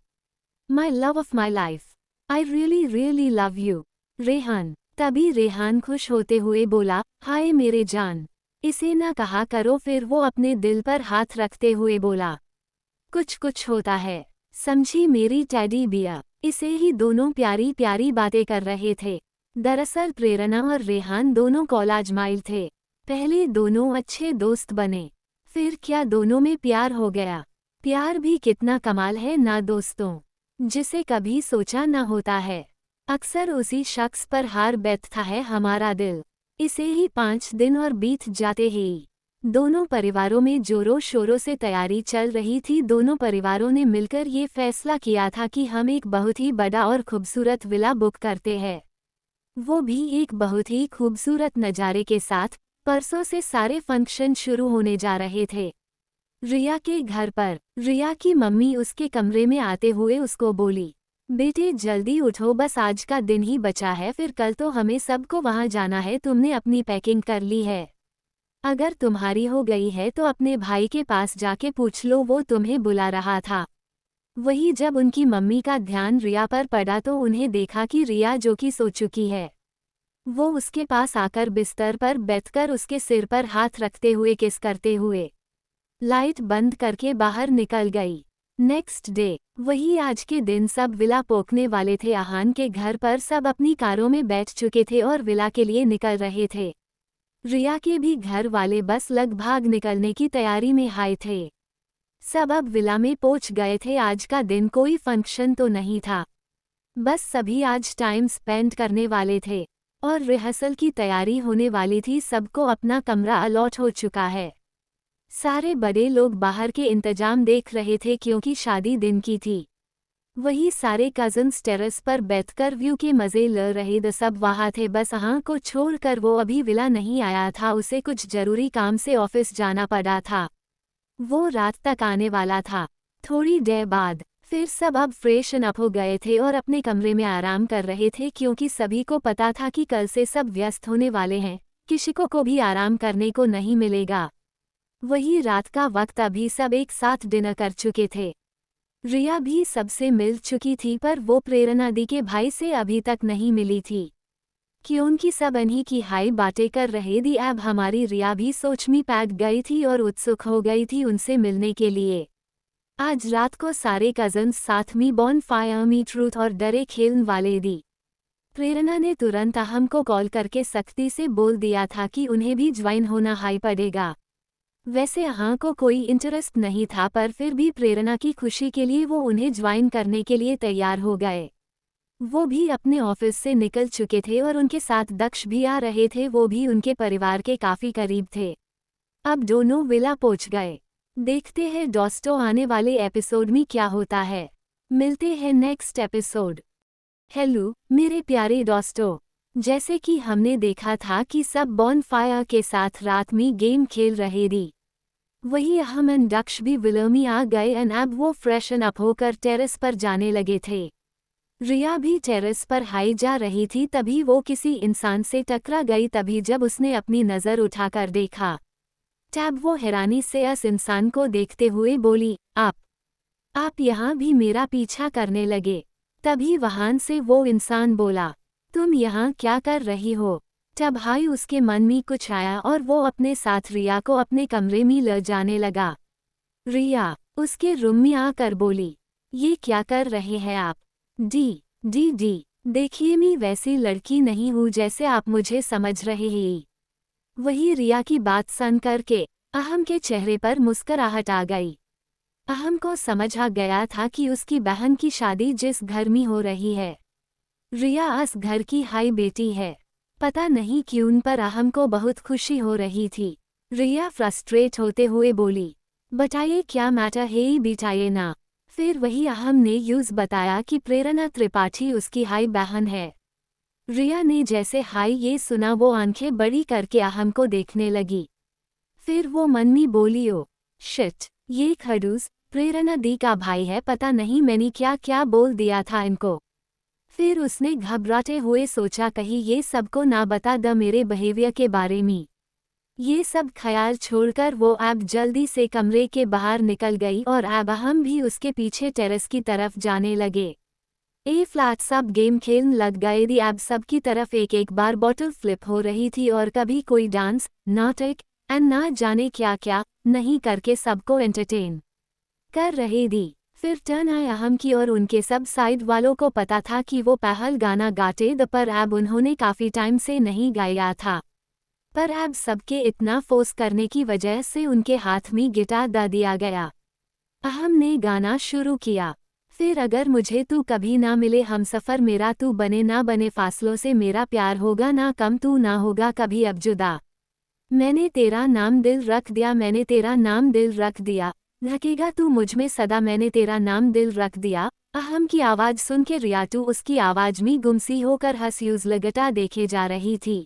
My love of my life, I really really love you Rehan. तभी रेहान खुश होते हुए बोला, हाय मेरे जान, इसे ना कहा करो। फिर वो अपने दिल पर हाथ रखते हुए बोला, कुछ होता है, समझी मेरी टेडी बिया। इसे ही दोनों प्यारी प्यारी बातें कर रहे थे। दरअसल प्रेरणा और रेहान दोनों कॉलेज माइल थे, पहले दोनों अच्छे दोस्त बने, फिर क्या दोनों में प्यार हो गया। प्यार भी कितना कमाल है ना दोस्तों, जिसे कभी सोचा न होता है। अक्सर उसी शख्स पर हार बैठता है हमारा दिल। इसे ही 5 दिन और बीत जाते ही दोनों परिवारों में जोरों शोरों से तैयारी चल रही थी। दोनों परिवारों ने मिलकर ये फैसला किया था कि हम एक बहुत ही बड़ा और खूबसूरत विला बुक करते हैं, वो भी एक बहुत ही खूबसूरत नज़ारे के साथ। परसों से सारे फंक्शन शुरू होने जा रहे थे रिया के घर पर। रिया की मम्मी उसके कमरे में आते हुए उसको बोली, बेटे जल्दी उठो, बस आज का दिन ही बचा है, फिर कल तो हमें सबको वहाँ जाना है। तुमने अपनी पैकिंग कर ली है? अगर तुम्हारी हो गई है तो अपने भाई के पास जाके पूछ लो, वो तुम्हें बुला रहा था। वही जब उनकी मम्मी का ध्यान रिया पर पड़ा तो उन्हें देखा कि रिया जो कि सो चुकी है, वो उसके पास आकर बिस्तर पर बैठकर उसके सिर पर हाथ रखते हुए किस करते हुए लाइट बंद करके बाहर निकल गई। नेक्स्ट डे वही आज के दिन सब विला पोखने वाले थे। आहान के घर पर सब अपनी कारों में बैठ चुके थे और विला के लिए निकल रहे थे। रिया के भी घर वाले बस लगभग निकलने की तैयारी में हाय थे। सब अब विला में पहुंच गए थे। आज का दिन कोई फंक्शन तो नहीं था, बस सभी आज टाइम स्पेंड करने वाले थे और रिहर्सल की तैयारी होने वाली थी। सबको अपना कमरा अलॉट हो चुका है। सारे बड़े लोग बाहर के इंतजाम देख रहे थे क्योंकि शादी दिन की थी। वही सारे कजन्स टेरेस पर बैठकर व्यू के मजे ले रहे थे। सब वहाँ थे, बस आहान को छोड़कर। वो अभी विला नहीं आया था, उसे कुछ जरूरी काम से ऑफिस जाना पड़ा था। वो रात तक आने वाला था। थोड़ी देर बाद फिर सब अब फ्रेशन अप हो गए थे और अपने कमरे में आराम कर रहे थे क्योंकि सभी को पता था कि कल से सब व्यस्त होने वाले हैं, किसी को भी आराम करने को नहीं मिलेगा। वही रात का वक्त, अभी सब एक साथ डिनर कर चुके थे। रिया भी सबसे मिल चुकी थी पर वो प्रेरणा दी के भाई से अभी तक नहीं मिली थी क्योंकि सब इन्हीं की हाई बातें कर रहे थे। अब हमारी रिया भी सोच में पैक गई थी और उत्सुक हो गई थी उनसे मिलने के लिए। आज रात को सारे कजन्स साथ में बॉन फायर में ट्रूथ और डरे खेलने वाले दी। प्रेरणा ने तुरंत अहम को कॉल करके सख्ती से बोल दिया था कि उन्हें भी ज्वाइन होना हाई पड़ेगा। वैसे अहां को कोई इंटरेस्ट नहीं था पर फिर भी प्रेरणा की खुशी के लिए वो उन्हें ज्वाइन करने के लिए तैयार हो गए। वो भी अपने ऑफिस से निकल चुके थे और उनके साथ दक्ष भी आ रहे थे, वो भी उनके परिवार के काफी करीब थे। अब दोनों विला पहुंच गए। देखते हैं दोस्तों आने वाले एपिसोड में क्या होता है। मिलते हैं नेक्स्ट एपिसोड। हेलो मेरे प्यारे दोस्तों, जैसे कि हमने देखा था कि सब बॉन फायर के साथ रात में गेम खेल रहे थे, वही अहम एंड दक्ष भी विला में आ गए एंड अब वो फ्रेशन अप होकर टेरेस पर जाने लगे थे। रिया भी टेरेस पर हाई जा रही थी, तभी वो किसी इंसान से टकरा गई। तभी जब उसने अपनी नज़र उठाकर देखा तब वो हैरानी से उस इंसान को देखते हुए बोली, आप यहाँ भी मेरा पीछा करने लगे? तभी वहां से वो इंसान बोला, तुम यहाँ क्या कर रही हो? तब हाई उसके मन में कुछ आया और वो अपने साथ रिया को अपने कमरे में ले जाने लगा। रिया उसके रूम में आकर बोली, ये क्या कर रहे हैं आप? डी देखिए मैं वैसी लड़की नहीं हूँ जैसे आप मुझे समझ रहे हैं। वही रिया की बात सुन करके अहम के चेहरे पर मुस्कुराहट आ गई। अहम को समझ आ गया था कि उसकी बहन की शादी जिस घर में हो रही है, रिया उस घर की हाई बेटी है। पता नहीं क्यों पर अहम को बहुत खुशी हो रही थी। रिया फ्रस्ट्रेट होते हुए बोली, बताइए क्या मैटर है, बिठाइए ना। फिर वही अहम ने यूज बताया कि प्रेरणा त्रिपाठी उसकी हाई बहन है। रिया ने जैसे हाई ये सुना वो आंखें बड़ी करके अहम को देखने लगी। फिर वो मन में बोली, ओ शिट, ये खड़ूस प्रेरणा दी का भाई है, पता नहीं मैंने क्या क्या बोल दिया था इनको। फिर उसने घबराते हुए सोचा कहीं ये सबको ना बता द मेरे बिहेवियर के बारे में। ये सब ख्याल छोड़कर वो अब जल्दी से कमरे के बाहर निकल गई और अब हम भी उसके पीछे टेरेस की तरफ जाने लगे। ए फ्लैट सब गेम खेलने लग गए थे। अब सबकी तरफ एक एक बार बॉटल फ्लिप हो रही थी और कभी कोई डांस, नाटक एंड ना जाने क्या क्या नहीं करके सबको एंटरटेन कर रहे थे। फिर टर्न आया अहम की और उनके सब साइड वालों को पता था कि वो पहल गाना गाते द पर अब उन्होंने काफ़ी टाइम से नहीं गाया था। पर अब सबके इतना फोर्स करने की वजह से उनके हाथ में गिटार दे दिया गया। अहम ने गाना शुरू किया। फिर अगर मुझे तू कभी ना मिले हमसफर मेरा तू बने ना बने फासलों से मेरा प्यार होगा ना कम तू ना होगा कभी अब जुदा। मैंने तेरा नाम दिल रख दिया मैंने तेरा नाम दिल रख दिया। ढकेगा तू मुझ में सदा मैंने तेरा नाम दिल रख दिया। अहम की आवाज़ सुन के रियाटू उसकी आवाज़ में गुमसी होकर हंस लगटा देखे जा रही थी।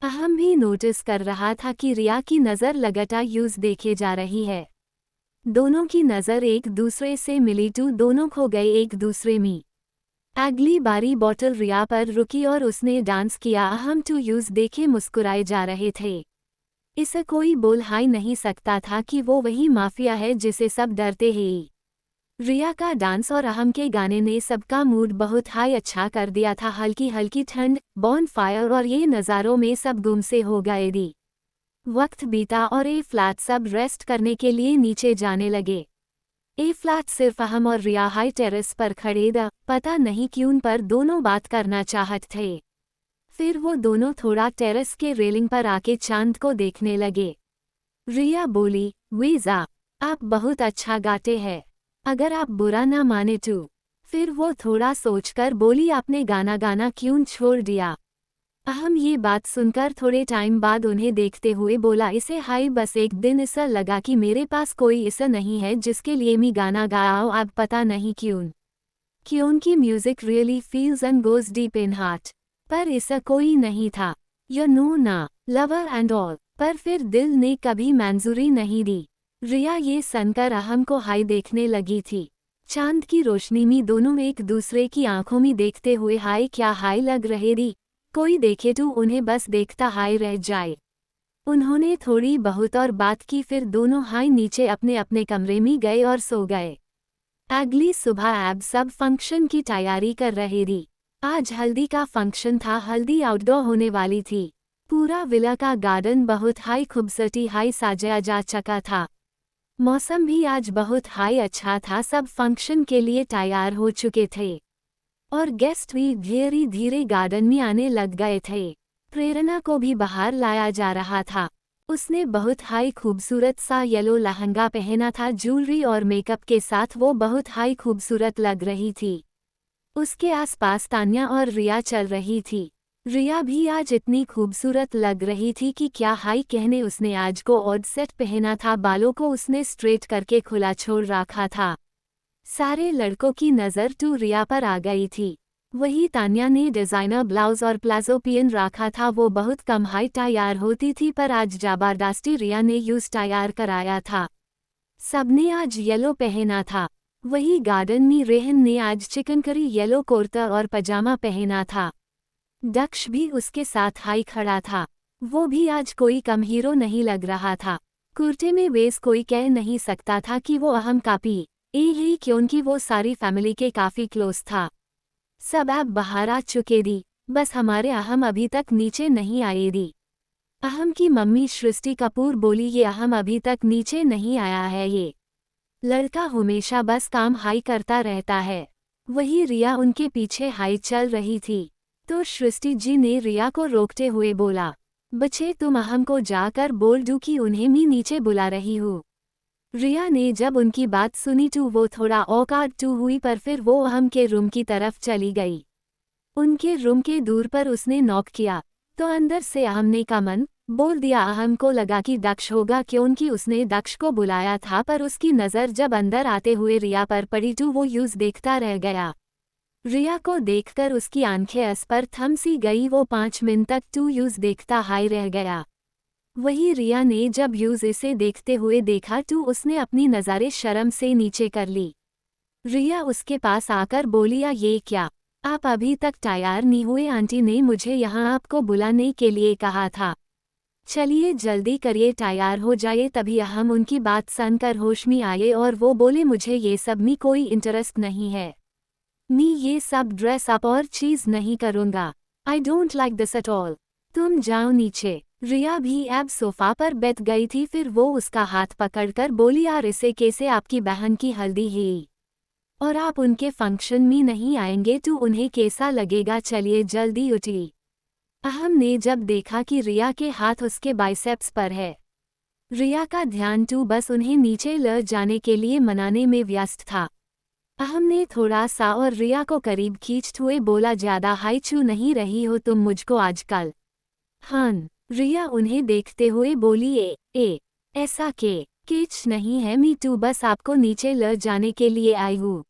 अहम भी नोटिस कर रहा था कि रिया की नज़र लगटा यूज देखे जा रही है। दोनों की नज़र एक दूसरे से मिली तो दोनों खो गए एक दूसरे में। अगली बारी बॉटल रिया पर रुकी और उसने डांस किया। अहम टू यूज देखे मुस्कुराए जा रहे थे। इसे कोई बोल हाई नहीं सकता था कि वो वही माफिया है जिसे सब डरते हैं। रिया का डांस और अहम के गाने ने सबका मूड बहुत हाई अच्छा कर दिया था। हल्की हल्की ठंड, बॉन फायर और ये नज़ारों में सब गुम से हो गए दी। वक्त बीता और ए फ्लैट सब रेस्ट करने के लिए नीचे जाने लगे। ए फ्लैट सिर्फ अहम और रिया हाई टेरेस पर खड़े द पता नहीं क्यों पर दोनों बात करना चाहते थे। फिर वो दोनों थोड़ा टेरेस के रेलिंग पर आके चांद को देखने लगे। रिया बोली, वीज़ा आप बहुत अच्छा गाते हैं, अगर आप बुरा ना माने तो। फिर वो थोड़ा सोचकर बोली आपने गाना गाना क्यों छोड़ दिया। अहम ये बात सुनकर थोड़े टाइम बाद उन्हें देखते हुए बोला इसे हाई बस एक दिन ऐसा लगा कि मेरे पास कोई ऐसा नहीं है जिसके लिए मैं गाना गाऊं अब पता नहीं क्योंकि music really feels and goes deep in heart. पर ऐसा कोई नहीं था। यू नो ना, लवर एंड ऑल। पर फिर दिल ने कभी मंजूरी नहीं दी। रिया ये सुनकर अहम को हाई देखने लगी थी। चांद की रोशनी में दोनों एक दूसरे की आंखों में देखते हुए हाय क्या हाई लग रहे थी। कोई देखे तो उन्हें बस देखता हाय रह जाए। उन्होंने थोड़ी बहुत और बात की फिर दोनों हाई नीचे अपने अपने कमरे में गए और सो गए। अगली सुबह अब सब फंक्शन की तैयारी कर रहे थी। आज हल्दी का फंक्शन था। हल्दी आउटडोर होने वाली थी। पूरा विला का गार्डन बहुत हाई खूबसूरती हाई सजाया जा चुका था। मौसम भी आज बहुत हाई अच्छा था। सब फंक्शन के लिए तैयार हो चुके थे और गेस्ट भी धीरे धीरे गार्डन में आने लग गए थे। प्रेरणा को भी बाहर लाया जा रहा था। उसने बहुत हाई खूबसूरत सा येलो लहंगा पहना था। ज्वेलरी और मेकअप के साथ वो बहुत हाई खूबसूरत लग रही थी। उसके आसपास तान्या और रिया चल रही थी। रिया भी आज इतनी खूबसूरत लग रही थी कि क्या हाई कहने। उसने आज को ऑड सेट पहना था। बालों को उसने स्ट्रेट करके खुला छोड़ रखा था। सारे लड़कों की नज़र तो रिया पर आ गई थी। वही तान्या ने डिज़ाइनर ब्लाउज और प्लाजो पहन रखा था। वो बहुत कम हाई तैयार होती थी पर आज जबरदस्ती रिया ने यूज तैयार कराया था। सबने आज येलो पहना था। वही गार्डन में रेहन ने आज चिकनकरी येलो कुर्ता और पजामा पहना था। दक्ष भी उसके साथ हाई खड़ा था। वो भी आज कोई कम हीरो नहीं लग रहा था। कुर्ते में वेस कोई कह नहीं सकता था कि वो अहम कापी ही क्योंकि वो सारी फैमिली के काफ़ी क्लोज था। सब अब बाहर आ चुके दी। बस हमारे अहम अभी तक नीचे नहीं आए दी। अहम की मम्मी सृष्टि कपूर बोली ये अहम अभी तक नीचे नहीं आया है। ये लड़का हमेशा बस काम हाई करता रहता है। वही रिया उनके पीछे हाई चल रही थी तो सृष्टि जी ने रिया को रोकते हुए बोला, बच्चे तुम अहम को जाकर बोल दो कि उन्हें मैं नीचे बुला रही हूँ। रिया ने जब उनकी बात सुनी तो वो थोड़ा ऑकवर्ड हुई पर फिर वो अहम के रूम की तरफ चली गई। उनके रूम के दूर पर उसने नॉक किया तो अंदर से अहम ने कमन बोल दिया। अहम को लगा कि दक्ष होगा क्योंकि उसने दक्ष को बुलाया था पर उसकी नज़र जब अंदर आते हुए रिया पर पड़ी तो वो यूज देखता रह गया। रिया को देखकर उसकी आंखें अस पर थम सी गई। वो 5 मिनट तक टू यूज देखता हाई रह गया। वही रिया ने जब यूज इसे देखते हुए देखा तो उसने अपनी नज़रें शर्म से नीचे कर ली। रिया उसके पास आकर बोली ये क्या, आप अभी तक तैयार नहीं हुए? आंटी ने मुझे यहाँ आपको बुलाने के लिए कहा था। चलिए जल्दी करिए तैयार हो जाइए। तभी हम उनकी बात सुनकर होश में आए और वो बोले मुझे ये सब में कोई इंटरेस्ट नहीं है। मैं ये सब ड्रेस अप और चीज़ नहीं करूँगा। I don't like this at all. तुम जाओ नीचे। रिया भी अब सोफा पर बैठ गई थी। फिर वो उसका हाथ पकड़कर बोली यार इसे कैसे आपकी बहन की हल्दी है और आप उनके फंक्शन में नहीं आएंगे तो उन्हें कैसा लगेगा? चलिए जल्दी उठी। अहम ने जब देखा कि रिया के हाथ उसके बाइसेप्स पर है, रिया का ध्यान बस उन्हें नीचे ले जाने के लिए मनाने में व्यस्त था। अहम ने थोड़ा सा और रिया को करीब खींचते हुए बोला, ज्यादा हाई छू नहीं रही हो तुम मुझको आजकल। हाँ, रिया उन्हें देखते हुए बोली, ऐसा किच नहीं है, मी टू बस आपको नीचे ले जाने के लिए आई हूँ।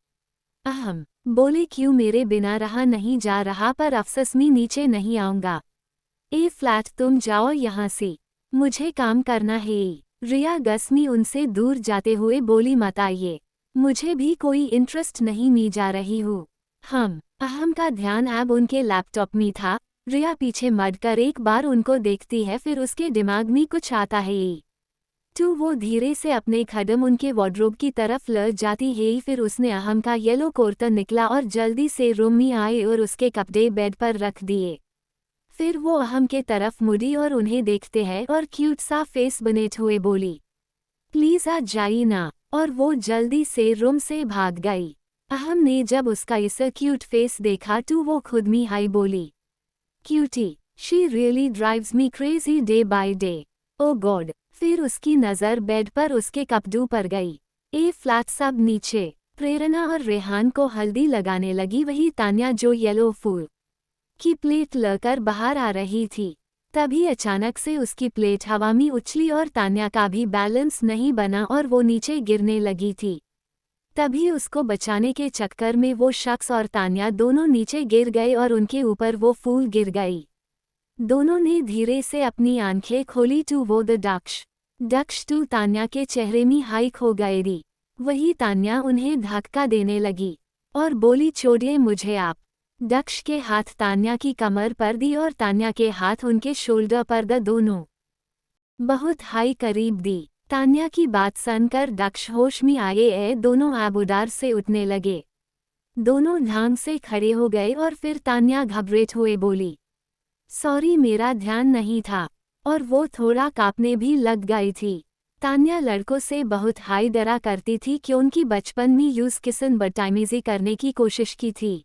अहम बोले, क्यों, मेरे बिना रहा नहीं जा रहा, पर अफसोस मी नीचे नहीं आऊंगा। फ्लैट तुम जाओ यहाँ से, मुझे काम करना है। रिया गस्मी उनसे दूर जाते हुए बोली, मत आइए, मुझे भी कोई इंटरेस्ट नहीं, मी जा रही हूँ। अहम का ध्यान अब उनके लैपटॉप में था। रिया पीछे मड़कर एक बार उनको देखती है, फिर उसके दिमाग में कुछ आता है। वो धीरे से अपने कदम उनके वार्डरोब की तरफ ले जाती है। फिर उसने अहम का येलो कुर्ता निकला और जल्दी से रूम में आए और उसके कपड़े बेड पर रख दिए। फिर वो अहम के तरफ मुड़ी और उन्हें देखते हैं और क्यूट सा फेस बनेते हुए बोली, प्लीज आ जाइए ना, और वो जल्दी से रूम से भाग गई। अहम ने जब उसका इसे क्यूट फेस देखा तो वो खुद में हाई बोली, cutie, she really drives me crazy day by day. Oh god. फिर उसकी नज़र बेड पर उसके कपड़ों पर गई। फ्लैट सब नीचे प्रेरणा और रेहान को हल्दी लगाने लगी, वही तान्या जो येलो फूल की प्लेट लेकर बाहर आ रही थी। तभी अचानक से उसकी प्लेट हवा में उछली और तान्या का भी बैलेंस नहीं बना और वो नीचे गिरने लगी थी। तभी उसको बचाने के चक्कर में वो शख्स और तान्या दोनों नीचे गिर गए और उनके ऊपर वो फूल गिर गई। दोनों ने धीरे से अपनी आंखें खोली तो वो द डक्श टू तान्या के चेहरे में हाइक हो गई। वही तान्या उन्हें धक्का देने लगी और बोली, छोड़िए मुझे आप। दक्ष के हाथ तान्या की कमर पर दी और तान्या के हाथ उनके शोल्डर पर दोनों बहुत हाई करीब दी। तान्या की बात सुनकर दक्ष होश में आए। दोनों आबूदार से उठने लगे। दोनों ढंग से खड़े हो गए और फिर तान्या घबराते हुए बोली, सॉरी, मेरा ध्यान नहीं था, और वो थोड़ा कांपने भी लग गई थी। तान्या लड़कों से बहुत हाई डरा करती थी क्योंकि बचपन में यूज किसन बदतमीजी करने की कोशिश की थी।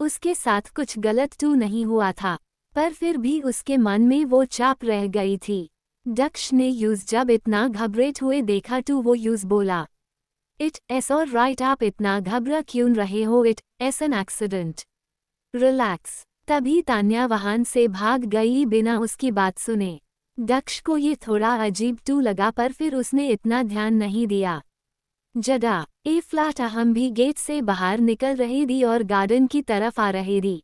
उसके साथ कुछ गलत तो नहीं हुआ था, पर फिर भी उसके मन में वो चाप रह गई थी। दक्ष ने यूज जब इतना घबराते हुए देखा तो वो यूज बोला, इट्स ऑल राइट, आप इतना घबरा क्यों रहे हो, इट्स एन एक्सीडेंट, रिलैक्स। तभी तान्या वहां से भाग गई बिना उसकी बात सुने। दक्ष को ये थोड़ा अजीब तो लगा, पर फिर उसने इतना ध्यान नहीं दिया। जदा फ्लैट अहम भी गेट से बाहर निकल रही थी और गार्डन की तरफ आ रही थी।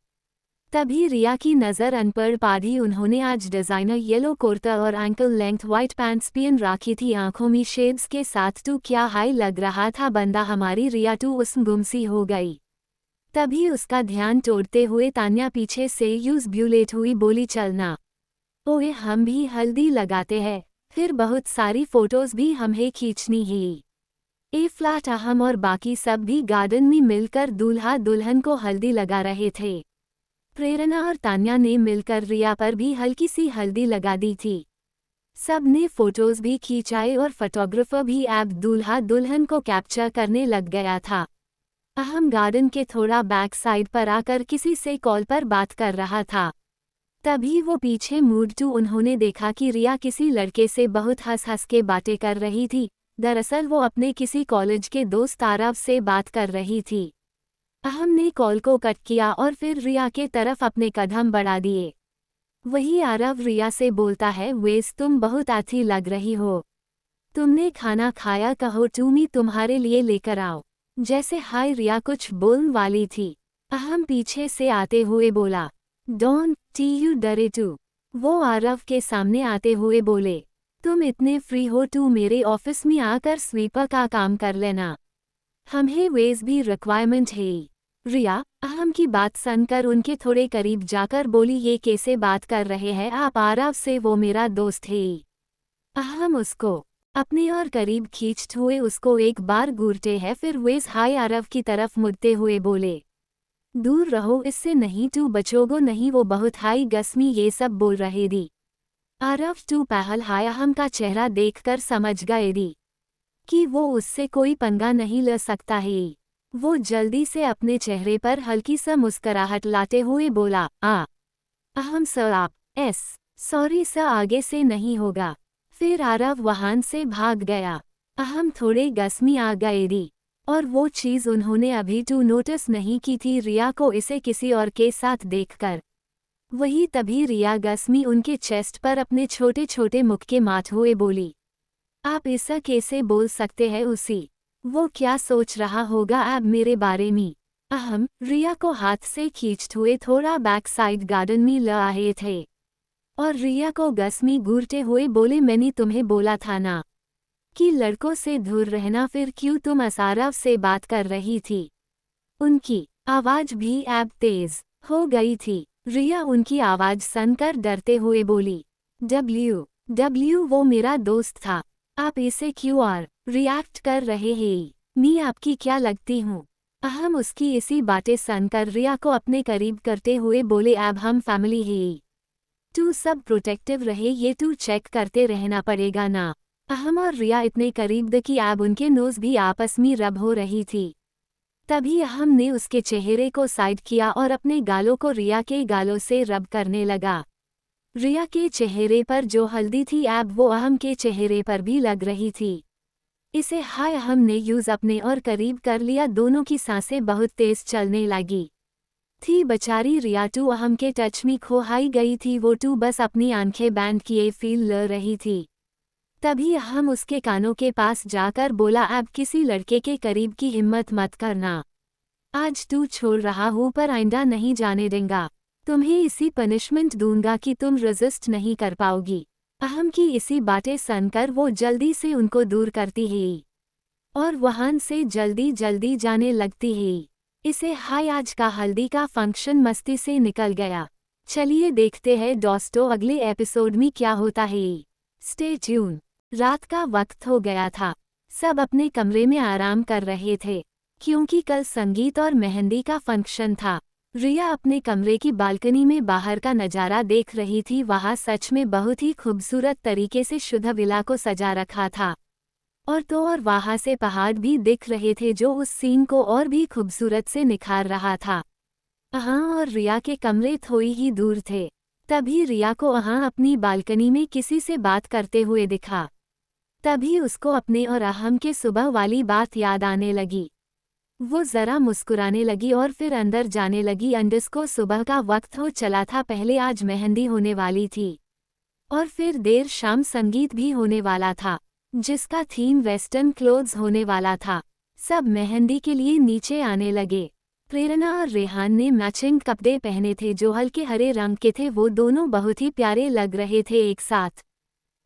तभी रिया की नज़र अनपढ़ पाड़ी। उन्होंने आज डिज़ाइनर येलो कुर्ता और एंकल लेंथ वाइट पैंट्स पहन रखी थी, आंखों में शेड्स के साथ। तो क्या हाई लग रहा था बंदा, हमारी रिया तो उस गुमसी हो गई। तभी उसका ध्यान तोड़ते हुए तान्या पीछे से यूज ब्यूलेट हुई, बोली, चलना। ओए, हम भी हल्दी लगाते हैं, फिर बहुत सारी फोटोज भी हमें खींचनी है। फ्लैट अहम और बाकी सब भी गार्डन में मिलकर दूल्हा दुल्हन को हल्दी लगा रहे थे। प्रेरणा और तान्या ने मिलकर रिया पर भी हल्की सी हल्दी लगा दी थी। सब ने फोटोज भी खींचाए और फोटोग्राफर भी ऐप दूल्हा दुल्हन को कैप्चर करने लग गया था। अहम गार्डन के थोड़ा बैक साइड पर आकर किसी से कॉल पर बात कर रहा था। तभी वो पीछे मुड़ तो उन्होंने देखा कि रिया किसी लड़के से बहुत हंस हंस के बातें कर रही थी। दरअसल वो अपने किसी कॉलेज के दोस्त आरव से बात कर रही थी। अहम ने कॉल को कट किया और फिर रिया के तरफ अपने कदम बढ़ा दिए। वही आरव रिया से बोलता है, वेस तुम बहुत अच्छी लग रही हो, तुमने खाना खाया, कहो टूमी तुम्हारे लिए लेकर आओ। जैसे हाय रिया कुछ बोलने वाली थी, अहम पीछे से आते हुए बोला, डोंट टी यू डरे टू। वो आरव के सामने आते हुए बोले, तुम इतने फ्री हो तो मेरे ऑफिस में आकर स्वीपर का काम कर लेना, हमें वेज भी रिक्वायरमेंट है। रिया अहम की बात सुनकर उनके थोड़े करीब जाकर बोली, ये कैसे बात कर रहे हैं आप, आरव से, वो मेरा दोस्त है। अहम उसको अपने और करीब खींचते हुए उसको एक बार घूरते हैं, फिर वेज हाय आरव की तरफ मुड़ते हुए बोले, दूर रहो इससे, नहीं तो बचोगो नहीं। वो बहुत हाई गस्मी ये सब बोल रहे थी। आरव टू पहल हाय अहम का चेहरा देखकर समझ गए थी कि वो उससे कोई पंगा नहीं ले सकता है। वो जल्दी से अपने चेहरे पर हल्की सा मुस्कुराहट लाते हुए बोला, अहम सर आप एस सॉरी सर आगे से नहीं होगा। फिर आरव वहां से भाग गया। अहम थोड़े गस्मी आ गए री, और वो चीज़ उन्होंने अभी तो नोटिस नहीं की थी रिया को इसे किसी और के साथ देखकर। वही तभी रिया गस्मी उनके चेस्ट पर अपने छोटे छोटे मुख के माथ हुए बोली, आप ऐसा कैसे बोल सकते हैं उसी? वो क्या सोच रहा होगा अब मेरे बारे में? अहम रिया को हाथ से खींचते हुए थोड़ा बैक साइड गार्डन में ले आए थे और रिया को गस्मी घूरते हुए बोले, मैंने तुम्हें बोला था ना कि लड़कों से दूर रहना, फिर क्यों तुम असारव से बात कर रही थी? उनकी आवाज भी अब तेज हो गई थी। रिया उनकी आवाज सुनकर डरते हुए बोली, डब्ल्यू वो मेरा दोस्त था, आप इसे क्यों और रिएक्ट कर रहे हैं? मैं आपकी क्या लगती हूँ? अहम उसकी इसी बातें सुनकर रिया को अपने करीब करते हुए बोले, अब हम फैमिली हैं, तू सब प्रोटेक्टिव रहे, ये तू चेक करते रहना पड़ेगा ना। अहम और रिया इतने करीब थे कि अब उनके नोज भी आपस में रब हो रही थी। तभी अहम ने उसके चेहरे को साइड किया और अपने गालों को रिया के गालों से रब करने लगा। रिया के चेहरे पर जो हल्दी थी अब वो अहम के चेहरे पर भी लग रही थी। इसे हाय अहम ने यूज अपने और करीब कर लिया। दोनों की सांसें बहुत तेज चलने लगी थी। बेचारी रिया टू अहम के टच में खोहाई गई थी। वो टू बस अपनी आंखें बैंड किए फील ले रही थी। तभी अहम उसके कानों के पास जाकर बोला, अब किसी लड़के के करीब की हिम्मत मत करना। आज तू छोड़ रहा हूँ पर आइंदा नहीं जाने देंगा। तुम्हें इसी पनिशमेंट दूंगा कि तुम रेजिस्ट नहीं कर पाओगी। अहम की इसी बातें सुनकर वो जल्दी से उनको दूर करती है और वहां से जल्दी जल्दी जाने लगती है। इसे हाय आज का हल्दी का फंक्शन मस्ती से निकल गया। चलिए देखते हैं दोस्तों अगले एपिसोड में क्या होता है। Stay tune. रात का वक्त हो गया था। सब अपने कमरे में आराम कर रहे थे क्योंकि कल संगीत और मेहंदी का फंक्शन था। रिया अपने कमरे की बालकनी में बाहर का नज़ारा देख रही थी। वहाँ सच में बहुत ही खूबसूरत तरीके से शुद्ध विला को सजा रखा था और वहाँ से पहाड़ भी दिख रहे थे जो उस सीन को और भी खूबसूरत से निखार रहा था। अहाँ और रिया के कमरे थोड़ी ही दूर थे। तभी रिया को अहाँ अपनी बालकनी में किसी से बात करते हुए दिखा। तभी उसको अपने और अहम के सुबह वाली बात याद आने लगी। वो जरा मुस्कुराने लगी और फिर अंदर जाने लगी। अंडस को सुबह का वक्त हो चला था। पहले आज मेहंदी होने वाली थी और फिर देर शाम संगीत भी होने वाला था जिसका थीम वेस्टर्न क्लोथ्स होने वाला था। सब मेहंदी के लिए नीचे आने लगे। प्रेरणा और रेहान ने मैचिंग कपड़े पहने थे जो हल्के हरे रंग के थे। वो दोनों बहुत ही प्यारे लग रहे थे एक साथ।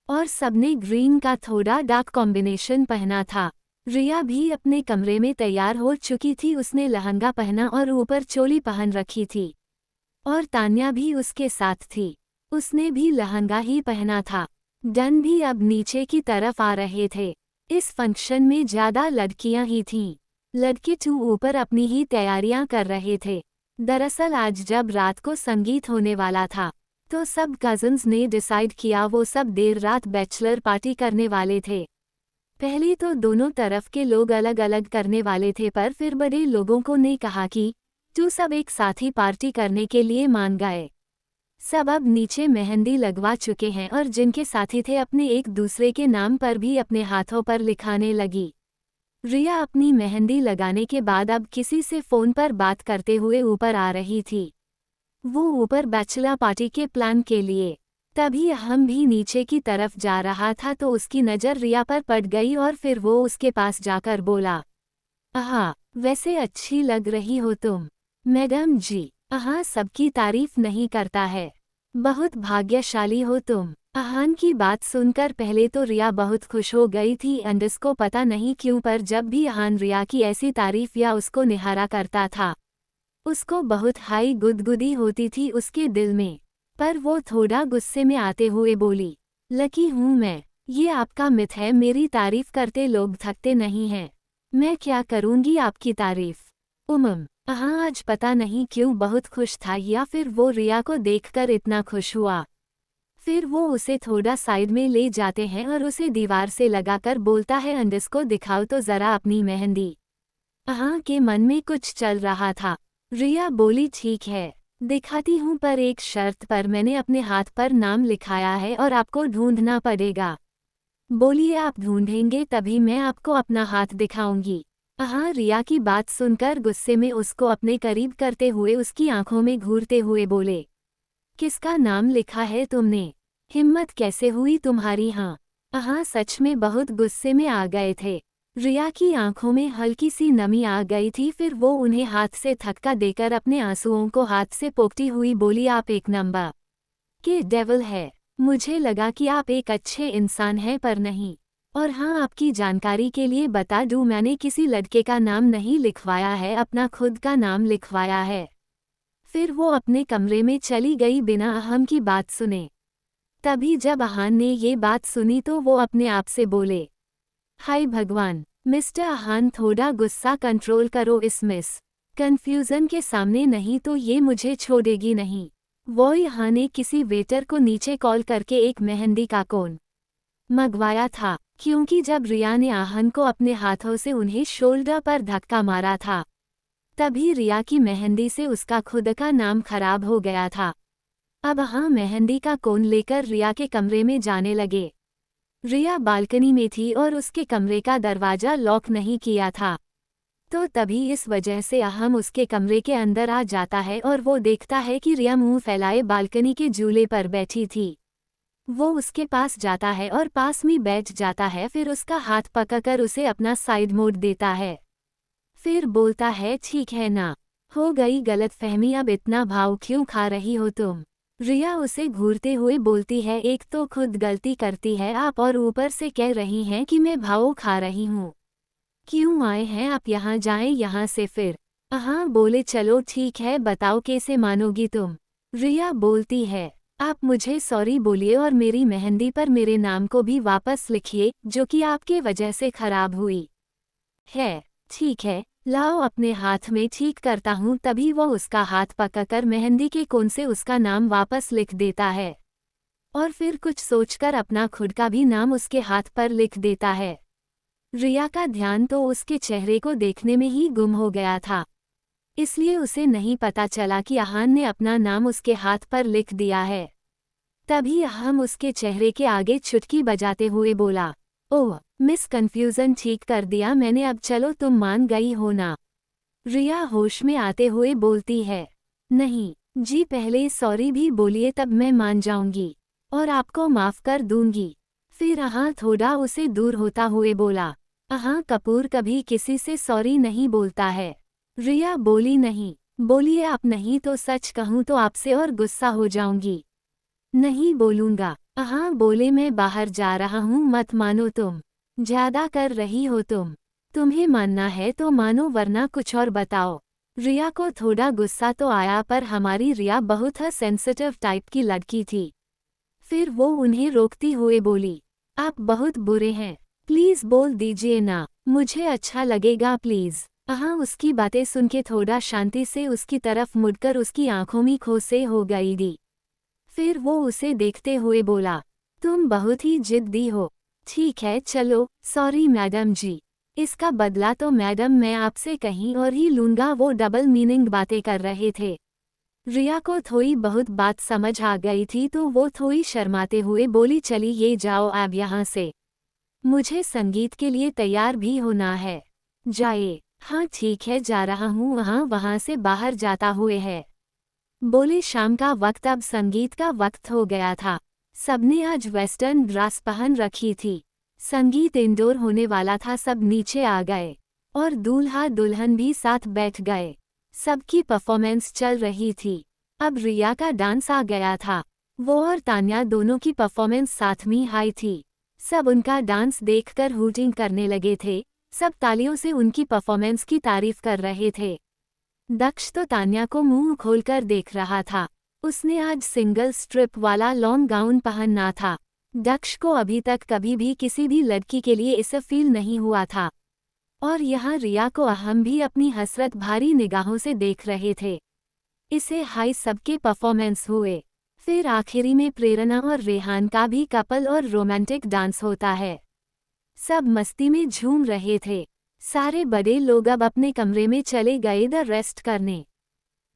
और सबने ग्रीन का थोड़ा डार्क कॉम्बिनेशन पहना था। रिया भी अपने कमरे में तैयार हो चुकी थी। उसने लहंगा पहना और ऊपर चोली पहन रखी थी और तान्या भी उसके साथ थी। उसने भी लहंगा ही पहना था। डन भी अब नीचे की तरफ आ रहे थे। इस फंक्शन में ज्यादा लड़कियां ही थीं। लड़के टू ऊपर अपनी ही तैयारियां कर रहे थे। दरअसल आज जब रात को संगीत होने वाला था तो सब कजन्स ने डिसाइड किया वो सब देर रात बैचलर पार्टी करने वाले थे। पहले तो दोनों तरफ के लोग अलग अलग करने वाले थे पर फिर बड़े लोगों को ने कहा कि तू सब एक साथ ही पार्टी करने के लिए मान गए। सब अब नीचे मेहंदी लगवा चुके हैं और जिनके साथी थे अपने एक दूसरे के नाम पर भी अपने हाथों पर लिखाने लगी। रिया अपनी मेहंदी लगाने के बाद अब किसी से फ़ोन पर बात करते हुए ऊपर आ रही थी। वो ऊपर बैचलर पार्टी के प्लान के लिए। तभी अहम भी नीचे की तरफ जा रहा था तो उसकी नज़र रिया पर पड़ गई और फिर वो उसके पास जाकर बोला, आहा वैसे अच्छी लग रही हो तुम। मैडम जी। आहा सबकी तारीफ नहीं करता है। बहुत भाग्यशाली हो तुम। अहान की बात सुनकर पहले तो रिया बहुत खुश हो गई थी। अंडस को पता नहीं क्यों पर जब भी अहान रिया की ऐसी तारीफ या उसको निहारा करता था उसको बहुत हाई गुदगुदी होती थी उसके दिल में। पर वो थोड़ा गुस्से में आते हुए बोली, लकी हूँ मैं। ये आपका मिथ है, मेरी तारीफ करते लोग थकते नहीं हैं। मैं क्या करूँगी आपकी तारीफ। हाँ आज पता नहीं क्यों बहुत खुश था या फिर वो रिया को देखकर इतना खुश हुआ। फिर वो उसे थोड़ा साइड में ले जाते हैं और उसे दीवार से लगाकर बोलता है, अंडस को दिखाओ तो जरा अपनी मेहंदी। हाँ के मन में कुछ चल रहा था। रिया बोली, ठीक है। दिखाती हूँ, पर एक शर्त पर। मैंने अपने हाथ पर नाम लिखाया है और आपको ढूंढना पड़ेगा। बोलिए, आप ढूंढेंगे तभी मैं आपको अपना हाथ दिखाऊंगी। हाँ, रिया की बात सुनकर गुस्से में उसको अपने करीब करते हुए उसकी आंखों में घूरते हुए बोले, किसका नाम लिखा है तुमने? हिम्मत कैसे हुई तुम्हारी? हाँ, सच में बहुत गुस्से में आ गए थे। रिया की आंखों में हल्की सी नमी आ गई थी। फिर वो उन्हें हाथ से धक्का देकर अपने आंसुओं को हाथ से पोंछती हुई बोली, आप एक नंबर के डेविल है। मुझे लगा कि आप एक अच्छे इंसान हैं, पर नहीं। और हाँ, आपकी जानकारी के लिए बता दूं, मैंने किसी लड़के का नाम नहीं लिखवाया है, अपना खुद का नाम लिखवाया है। फिर वो अपने कमरे में चली गई बिना अहम की बात सुने। तभी जब अहान ने ये बात सुनी तो वो अपने आप से बोले, हाय भगवान, मिस्टर अहान, थोड़ा गुस्सा कंट्रोल करो इस मिस कंफ्यूजन के सामने, नहीं तो ये मुझे छोड़ेगी नहीं। वो यहाँ ने किसी वेटर को नीचे कॉल करके एक मेहंदी का कोन मंगवाया था, क्योंकि जब रिया ने आहन को अपने हाथों से उन्हें शोल्डर पर धक्का मारा था, तभी रिया की मेहंदी से उसका खुद का नाम खराब हो गया था। अब हाँ, मेहंदी का कोन लेकर रिया के कमरे में जाने लगे। रिया बालकनी में थी और उसके कमरे का दरवाजा लॉक नहीं किया था, तो तभी इस वजह से अहम उसके कमरे के अंदर आ जाता है और वो देखता है कि रिया मुंह फैलाए बालकनी के झूले पर बैठी थी। वो उसके पास जाता है और पास में बैठ जाता है, फिर उसका हाथ पकड़कर उसे अपना साइड मोड़ देता है। फिर बोलता है, ठीक है ना, हो गई गलतफहमी, अब इतना भाव क्यों खा रही हो तुम? रिया उसे घूरते हुए बोलती है, एक तो खुद गलती करती है आप, और ऊपर से कह रही हैं कि मैं भाव खा रही हूँ। क्यों आए हैं आप यहाँ? जाएं यहाँ से। फिर हाँ बोले, चलो ठीक है, बताओ कैसे मानोगी तुम? रिया बोलती है, आप मुझे सॉरी बोलिए और मेरी मेहंदी पर मेरे नाम को भी वापस लिखिए, जो कि आपके वजह से खराब हुई है। ठीक है, लाओ अपने हाथ में, ठीक करता हूँ। तभी वो उसका हाथ पकड़कर मेहंदी के कोन से उसका नाम वापस लिख देता है और फिर कुछ सोचकर अपना खुद का भी नाम उसके हाथ पर लिख देता है। रिया का ध्यान तो उसके चेहरे को देखने में ही गुम हो गया था, इसलिए उसे नहीं पता चला कि अहान ने अपना नाम उसके हाथ पर लिख दिया है। तभी अहम उसके चेहरे के आगे चुटकी बजाते हुए बोला, ओह मिस, कंफ्यूजन ठीक कर दिया मैंने, अब चलो तुम मान गई हो ना? रिया होश में आते हुए बोलती है, नहीं जी, पहले सॉरी भी बोलिए, तब मैं मान जाऊंगी और आपको माफ कर दूंगी। फिर अहां थोड़ा उसे दूर होता हुए बोला, अहां कपूर कभी किसी से सॉरी नहीं बोलता है। रिया बोली, नहीं बोलिए आप, नहीं तो सच कहूँ तो आपसे और गुस्सा हो जाऊंगी। नहीं बोलूंगा। हाँ बोले, मैं बाहर जा रहा हूँ, मत मानो तुम, ज्यादा कर रही हो तुम। तुम्हें मानना है तो मानो, वरना कुछ और बताओ। रिया को थोड़ा गुस्सा तो आया, पर हमारी रिया बहुत ही सेंसिटिव टाइप की लड़की थी। फिर वो उन्हें रोकती हुए बोली, आप बहुत बुरे हैं, प्लीज बोल दीजिए ना, मुझे अच्छा लगेगा प्लीज। हाँ, उसकी बातें सुन के थोड़ा शांति से उसकी तरफ मुड़कर उसकी आंखों में खोसे हो गई थी। फिर वो उसे देखते हुए बोला, तुम बहुत ही जिद्दी हो। ठीक है चलो, सॉरी मैडम जी, इसका बदला तो मैडम मैं आपसे कहीं और ही लूंगा। वो डबल मीनिंग बातें कर रहे थे। रिया को थोड़ी बहुत बात समझ आ गई थी, तो वो थोड़ी शर्माते हुए बोली, चली ये जाओ आप यहाँ से, मुझे संगीत के लिए तैयार भी होना है। जाइए। हाँ ठीक है, जा रहा हूँ। वहाँ से बाहर जाता हुए है बोले, शाम का वक्त, अब संगीत का वक्त हो गया था। सबने आज वेस्टर्न ड्रेस पहन रखी थी। संगीत इंडोर होने वाला था। सब नीचे आ गए और दूल्हा दुल्हन भी साथ बैठ गए। सबकी परफॉर्मेंस चल रही थी। अब रिया का डांस आ गया था। वो और तान्या दोनों की परफॉर्मेंस साथ में हाई थी। सब उनका डांस देखकर हूटिंग करने लगे थे। सब तालियों से उनकी परफॉर्मेंस की तारीफ कर रहे थे। दक्ष तो तान्या को मुंह खोलकर देख रहा था। उसने आज सिंगल स्ट्रिप वाला लॉन्ग गाउन पहनना था। दक्ष को अभी तक कभी भी किसी भी लड़की के लिए ऐसा फील नहीं हुआ था। और यहाँ रिया को अहम भी अपनी हसरत भारी निगाहों से देख रहे थे। इसे हाई सबके परफॉर्मेंस हुए। फिर आखिरी में प्रेरणा और रेहान का भी कपल और रोमांटिक डांस होता है। सब मस्ती में झूम रहे थे। सारे बड़े लोग अब अपने कमरे में चले गए द रेस्ट करने।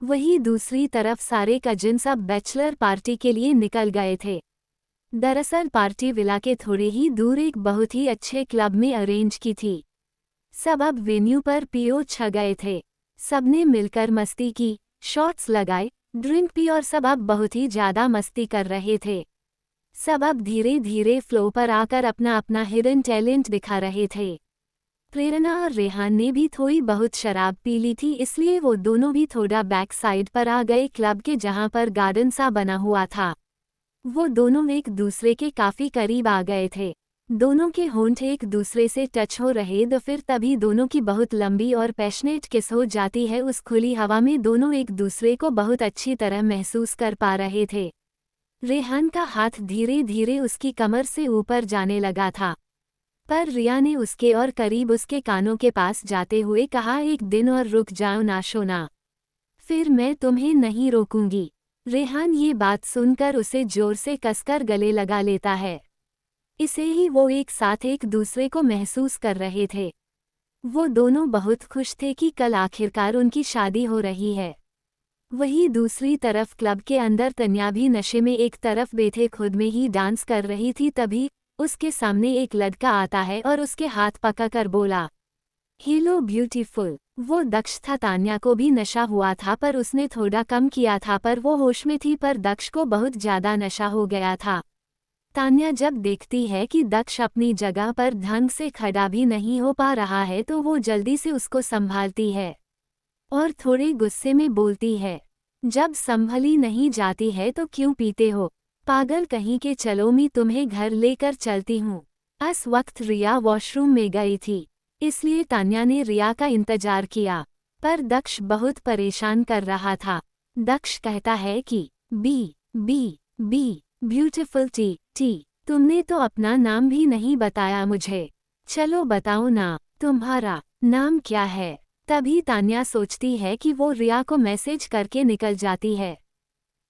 वहीं दूसरी तरफ सारे कजिन्स अब बैचलर पार्टी के लिए निकल गए थे। दरअसल पार्टी विला के थोड़े ही दूर एक बहुत ही अच्छे क्लब में अरेंज की थी। सब अब वेन्यू पर पियो छ गए थे। सबने मिलकर मस्ती की, शॉट्स लगाए, ड्रिंक पी और सब अब बहुत ही ज्यादा मस्ती कर रहे थे। सब अब धीरे धीरे फ्लो पर आकर अपना अपना हिडन टैलेंट दिखा रहे थे। प्रेरणा और रेहान ने भी थोड़ी बहुत शराब पी ली थी, इसलिए वो दोनों भी थोड़ा बैक साइड पर आ गए क्लब के, जहां पर गार्डन सा बना हुआ था। वो दोनों एक दूसरे के काफी करीब आ गए थे। दोनों के होंठ एक दूसरे से टच हो रहे तो फिर तभी दोनों की बहुत लंबी और पैशनेट किस हो जाती है। उस खुली हवा में दोनों एक दूसरे को बहुत अच्छी तरह महसूस कर पा रहे थे। रेहान का हाथ धीरे धीरे उसकी कमर से ऊपर जाने लगा था, पर रिया ने उसके और करीब उसके कानों के पास जाते हुए कहा, एक दिन और रुक जाओ ना शोना, फिर मैं तुम्हें नहीं रोकूंगी। रेहान ये बात सुनकर उसे जोर से कसकर गले लगा लेता है। इसे ही वो एक साथ एक दूसरे को महसूस कर रहे थे। वो दोनों बहुत खुश थे कि कल आखिरकार उनकी शादी हो रही है। वहीं दूसरी तरफ क्लब के अंदर तन्या भी नशे में एक तरफ बैठे खुद में ही डांस कर रही थी। तभी उसके सामने एक लड़का आता है और उसके हाथ पकड़कर बोला, हेलो ब्यूटीफुल। वो दक्ष था। तान्या को भी नशा हुआ था, पर उसने थोड़ा कम किया था, पर वो होश में थी, पर दक्ष को बहुत ज्यादा नशा हो गया था। तान्या जब देखती है कि दक्ष अपनी जगह पर ढंग से खड़ा भी नहीं हो पा रहा है तो वो जल्दी से उसको संभालती है और थोड़े गुस्से में बोलती है, जब संभली नहीं जाती है तो क्यों पीते हो, पागल कहीं के, चलो मैं तुम्हें घर लेकर चलती हूँ। इस वक्त रिया वॉशरूम में गई थी, इसलिए तान्या ने रिया का इंतजार किया, पर दक्ष बहुत परेशान कर रहा था। दक्ष कहता है कि b b b beautiful t t, तुमने तो अपना नाम भी नहीं बताया मुझे, चलो बताओ ना तुम्हारा नाम क्या है। तभी तान्या सोचती है कि वो रिया को मैसेज करके निकल जाती है।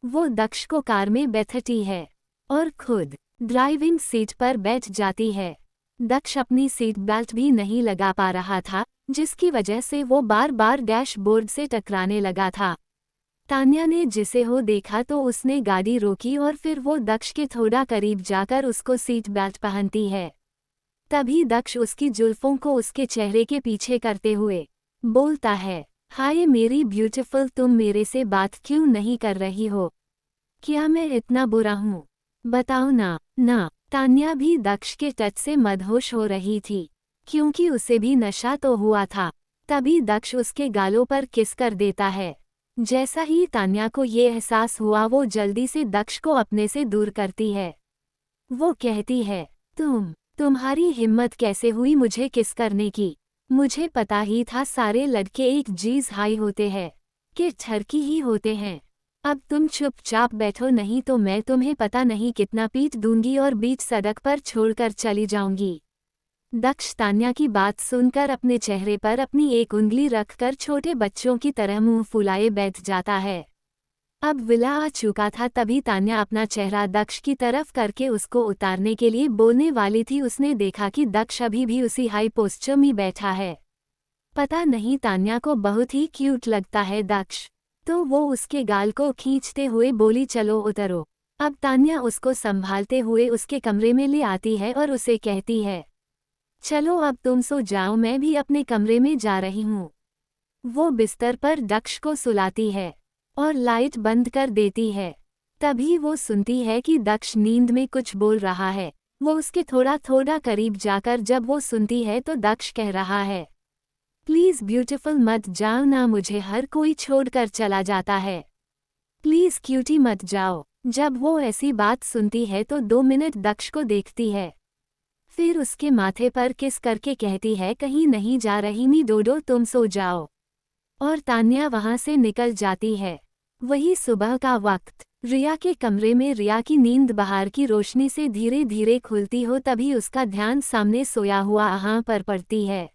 वो दक्ष को कार में बैठती है और खुद ड्राइविंग सीट पर बैठ जाती है। दक्ष अपनी सीट बेल्ट भी नहीं लगा पा रहा था, जिसकी वजह से वो बार बार डैशबोर्ड से टकराने लगा था। तान्या ने जिसे हो देखा तो उसने गाड़ी रोकी और फिर वो दक्ष के थोड़ा करीब जाकर उसको सीट बेल्ट पहनती है। तभी दक्ष उसकी जुल्फों को उसके चेहरे के पीछे करते हुए बोलता है, हाय मेरी ब्यूटीफुल, तुम मेरे से बात क्यों नहीं कर रही हो, क्या मैं इतना बुरा हूँ, बताओ ना। ना, तान्या भी दक्ष के टच से मदहोश हो रही थी, क्योंकि उसे भी नशा तो हुआ था। तभी दक्ष उसके गालों पर किस कर देता है। जैसा ही तान्या को ये एहसास हुआ वो जल्दी से दक्ष को अपने से दूर करती है। वो कहती है, तुम्हारी हिम्मत कैसे हुई मुझे किस करने की, मुझे पता ही था सारे लड़के एक जीज हाई होते हैं कि ठरकी ही होते हैं। अब तुम चुपचाप बैठो, नहीं तो मैं तुम्हें पता नहीं कितना पीट दूंगी और बीच सड़क पर छोड़कर चली जाऊंगी। दक्ष तान्या की बात सुनकर अपने चेहरे पर अपनी एक उंगली रखकर छोटे बच्चों की तरह मुंह फुलाए बैठ जाता है। अब विला आ चुका था, तभी तान्या अपना चेहरा दक्ष की तरफ करके उसको उतारने के लिए बोलने वाली थी। उसने देखा कि दक्ष अभी भी उसी हाई पोस्चर में बैठा है। पता नहीं तान्या को बहुत ही क्यूट लगता है दक्ष, तो वो उसके गाल को खींचते हुए बोली, चलो उतरो। अब तान्या उसको संभालते हुए उसके कमरे में ले आती है और उसे कहती है, चलो अब तुम सो जाओ, मैं भी अपने कमरे में जा रही हूँ। वो बिस्तर पर दक्ष को सुलाती है और लाइट बंद कर देती है। तभी वो सुनती है कि दक्ष नींद में कुछ बोल रहा है। वो उसके थोड़ा थोड़ा करीब जाकर जब वो सुनती है तो दक्ष कह रहा है, प्लीज़ ब्यूटीफुल मत जाओ ना, मुझे हर कोई छोड़कर चला जाता है, प्लीज़ क्यूटी मत जाओ। जब वो ऐसी बात सुनती है तो 2 मिनट दक्ष को देखती है, फिर उसके माथे पर किस करके कहती है, कहीं नहीं जा रही मी डोडो, तुम सो जाओ। और तान्या वहां से निकल जाती है। वही सुबह का वक्त, रिया के कमरे में रिया की नींद बाहर की रोशनी से धीरे धीरे खुलती हो, तभी उसका ध्यान सामने सोया हुआ आहा पर पड़ती है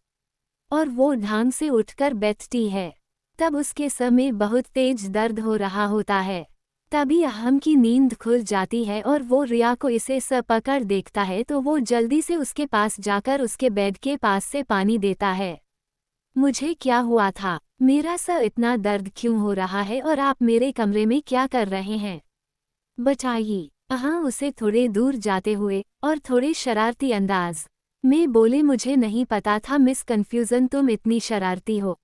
और वो ढंग से उठकर बैठती है। तब उसके सर में बहुत तेज दर्द हो रहा होता है। तभी अहम की नींद खुल जाती है और वो रिया को इसे सर पकड़ देखता है तो वो जल्दी से उसके पास जाकर उसके बेड के पास से पानी देता है। मुझे क्या हुआ था? मेरा सर इतना दर्द क्यों हो रहा है और आप मेरे कमरे में क्या कर रहे हैं? बताइए। उसे थोड़े दूर जाते हुए और थोड़े शरारती अंदाज में बोले, मुझे नहीं पता था मिस कन्फ्यूजन तुम इतनी शरारती हो।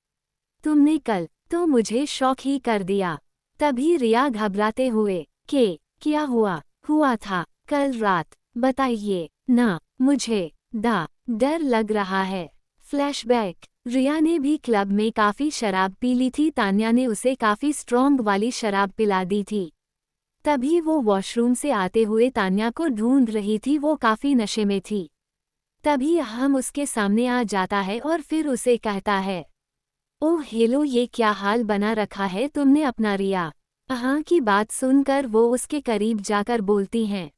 तुमने कल तो मुझे शॉक ही कर दिया। तभी रिया घबराते हुए, क्या हुआ था कल रात? बताइए ना, मुझे डर लग रहा है। फ्लैशबैक। रिया ने भी क्लब में काफी शराब पी ली थी। तान्या ने उसे काफी स्ट्रॉन्ग वाली शराब पिला दी थी। तभी वो वॉशरूम से आते हुए तान्या को ढूंढ रही थी। वो काफी नशे में थी। तभी हम उसके सामने आ जाता है और फिर उसे कहता है, ओह हेलो, ये क्या हाल बना रखा है तुमने अपना? रिया की बात सुनकर वो उसके करीब जाकर बोलती हैं,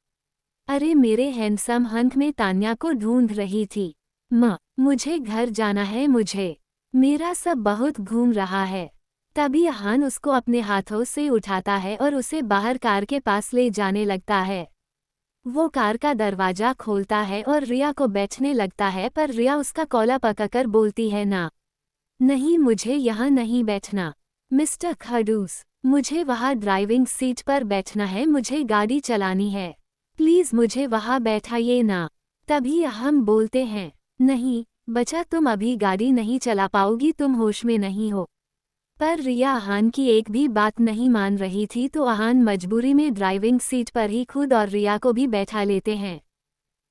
अरे मेरे हैंडसम हंक में तान्या को ढूंढ रही थी। मुझे घर जाना है, मेरा सब बहुत घूम रहा है। तभी अहान उसको अपने हाथों से उठाता है और उसे बाहर कार के पास ले जाने लगता है। वो कार का दरवाजा खोलता है और रिया को बैठने लगता है, पर रिया उसका कॉलर पकड़कर बोलती है, नहीं, मुझे यहाँ नहीं बैठना। मिस्टर खड़ूस, मुझे वहाँ ड्राइविंग सीट पर बैठना है, मुझे गाड़ी चलानी है। प्लीज मुझे वहाँ बैठाइए ना। तभी हम बोलते हैं, नहीं बच्चा, तुम अभी गाड़ी नहीं चला पाओगी, तुम होश में नहीं हो। पर रिया अहान की एक भी बात नहीं मान रही थी, तो अहान मजबूरी में ड्राइविंग सीट पर ही खुद और रिया को भी बैठा लेते हैं।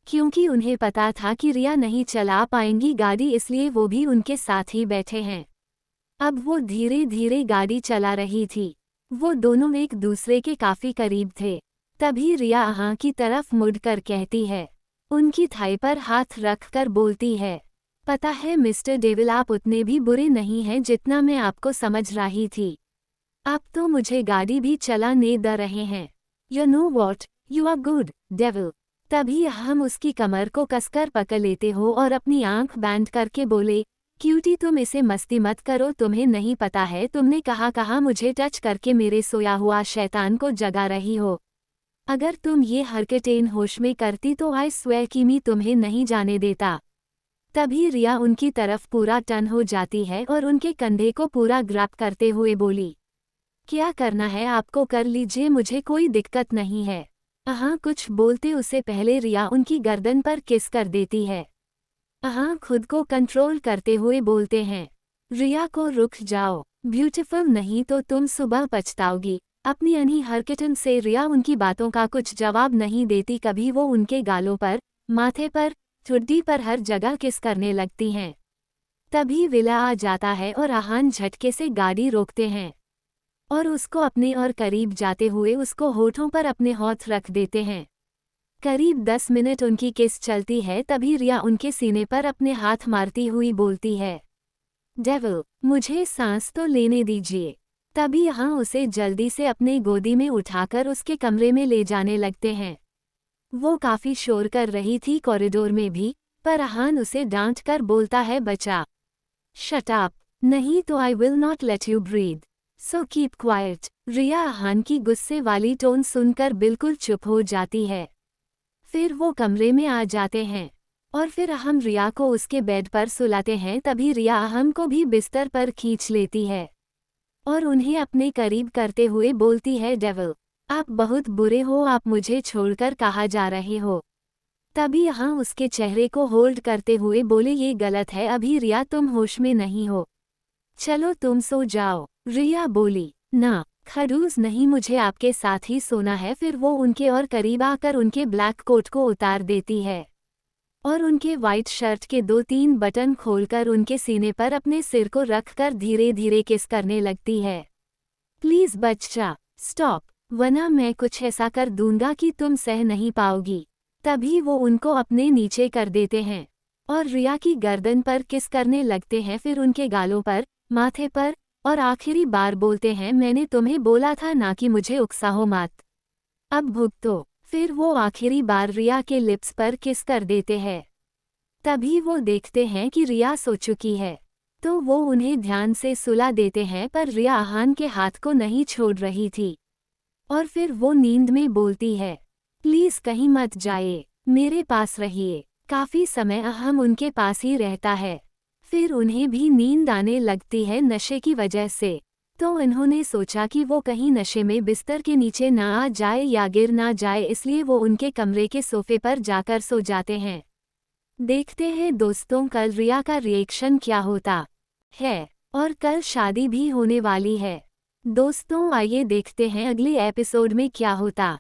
क्योंकि उन्हें पता था कि रिया नहीं चला पाएंगी गाड़ी, इसलिए वो भी उनके साथ ही बैठे हैं। अब वो धीरे धीरे गाड़ी चला रही थी। वो दोनों एक दूसरे के काफी करीब थे। तभी रिया अहां की तरफ मुड़कर कहती है, उनकी थाई पर हाथ रखकर बोलती है, पता है मिस्टर डेविल, आप उतने भी बुरे नहीं हैं जितना मैं आपको समझ रही थी। आप तो मुझे गाड़ी भी चलाने दे रहे हैं। You know what, you are good devil. तभी हम उसकी कमर को कसकर पकड़ लेते हो और अपनी आंख बैंड करके बोले, क्यूटी तुम इसे मस्ती मत करो, तुम्हें नहीं पता है तुमने कहाँ मुझे टच करके मेरे सोया हुआ शैतान को जगा रही हो। अगर तुम ये हरकतें होश में करती तो आई स्वेयर कि मैं तुम्हें नहीं जाने देता। तभी रिया उनकी तरफ पूरा टर्न हो जाती है और उनके कंधे को पूरा ग्रैब करते हुए बोली, क्या करना है आपको कर लीजिए, मुझे कोई दिक्कत नहीं है। कुछ बोलते उससे पहले रिया उनकी गर्दन पर किस कर देती है। खुद को कंट्रोल करते हुए बोलते हैं, रिया को रुक जाओ ब्यूटीफुल, नहीं तो तुम सुबह पछताओगी। अपनी अनही हरकतन से रिया उनकी बातों का कुछ जवाब नहीं देती। कभी वो उनके गालों पर, माथे पर, ठुड्डी पर हर जगह किस करने लगती हैं। तभी विला आ जाता है और अहान झटके से गाड़ी रोकते हैं और उसको अपने और करीब जाते हुए उसको होठों पर अपने हाथ रख देते हैं। करीब 10 मिनट उनकी किस चलती है। तभी रिया उनके सीने पर अपने हाथ मारती हुई बोलती है, डेविल मुझे सांस तो लेने दीजिए। तभी उसे जल्दी से अपने गोदी में उठाकर उसके कमरे में ले जाने लगते हैं। वो काफी शोर कर रही थी कॉरिडोर में भी, पर अहान उसे डांट कर बोलता है, बचा शट अप, नहीं तो I will not let you breathe, so keep quiet. Riya Ahaan की गुस्से वाली टोन सुनकर बिल्कुल चुप हो जाती है। फिर वो कमरे में आ जाते हैं और फिर हम रिया को उसके बेड पर सुलाते हैं। तभी रिया अहम को भी बिस्तर पर खींच लेती है और उन्हें अपने करीब करते हुए बोलती है, डेविल आप बहुत बुरे हो, आप मुझे छोड़कर कहाँ जा रहे हो? तभी उसके चेहरे को होल्ड करते हुए बोले, ये गलत है, अभी रिया तुम होश में नहीं हो, चलो तुम सो जाओ। रिया बोली, ना खड़ूस नहीं, मुझे आपके साथ ही सोना है। फिर वो उनके और करीब आकर उनके ब्लैक कोट को उतार देती है और उनके वाइट शर्ट के 2-3 बटन खोलकर उनके सीने पर अपने सिर को रखकर धीरे धीरे किस करने लगती है। प्लीज बच्चा स्टॉप, वरना मैं कुछ ऐसा कर दूंगा कि तुम सह नहीं पाओगी। तभी वो उनको अपने नीचे कर देते हैं और रिया की गर्दन पर किस करने लगते हैं, फिर उनके गालों पर, माथे पर, और आखिरी बार बोलते हैं, मैंने तुम्हें बोला था ना कि मुझे उकसाओ मत, अब भुगतो। फिर वो आखिरी बार रिया के लिप्स पर किस कर देते हैं। तभी वो देखते हैं कि रिया सो चुकी है, तो वो उन्हें ध्यान से सुला देते हैं, पर रिया अहान के हाथ को नहीं छोड़ रही थी और फिर वो नींद में बोलती है, प्लीज कहीं मत जाइए, मेरे पास रहिए। काफी समय अहम उनके पास ही रहता है। फिर उन्हें भी नींद आने लगती है नशे की वजह से। तो उन्होंने सोचा कि वो कहीं नशे में बिस्तर के नीचे ना आ जाए या गिर ना जाए, इसलिए वो उनके कमरे के सोफे पर जाकर सो जाते हैं। देखते हैं दोस्तों कल रिया का रिएक्शन क्या होता है, और कल शादी भी होने वाली है। दोस्तों आइए देखते हैं अगले एपिसोड में क्या होता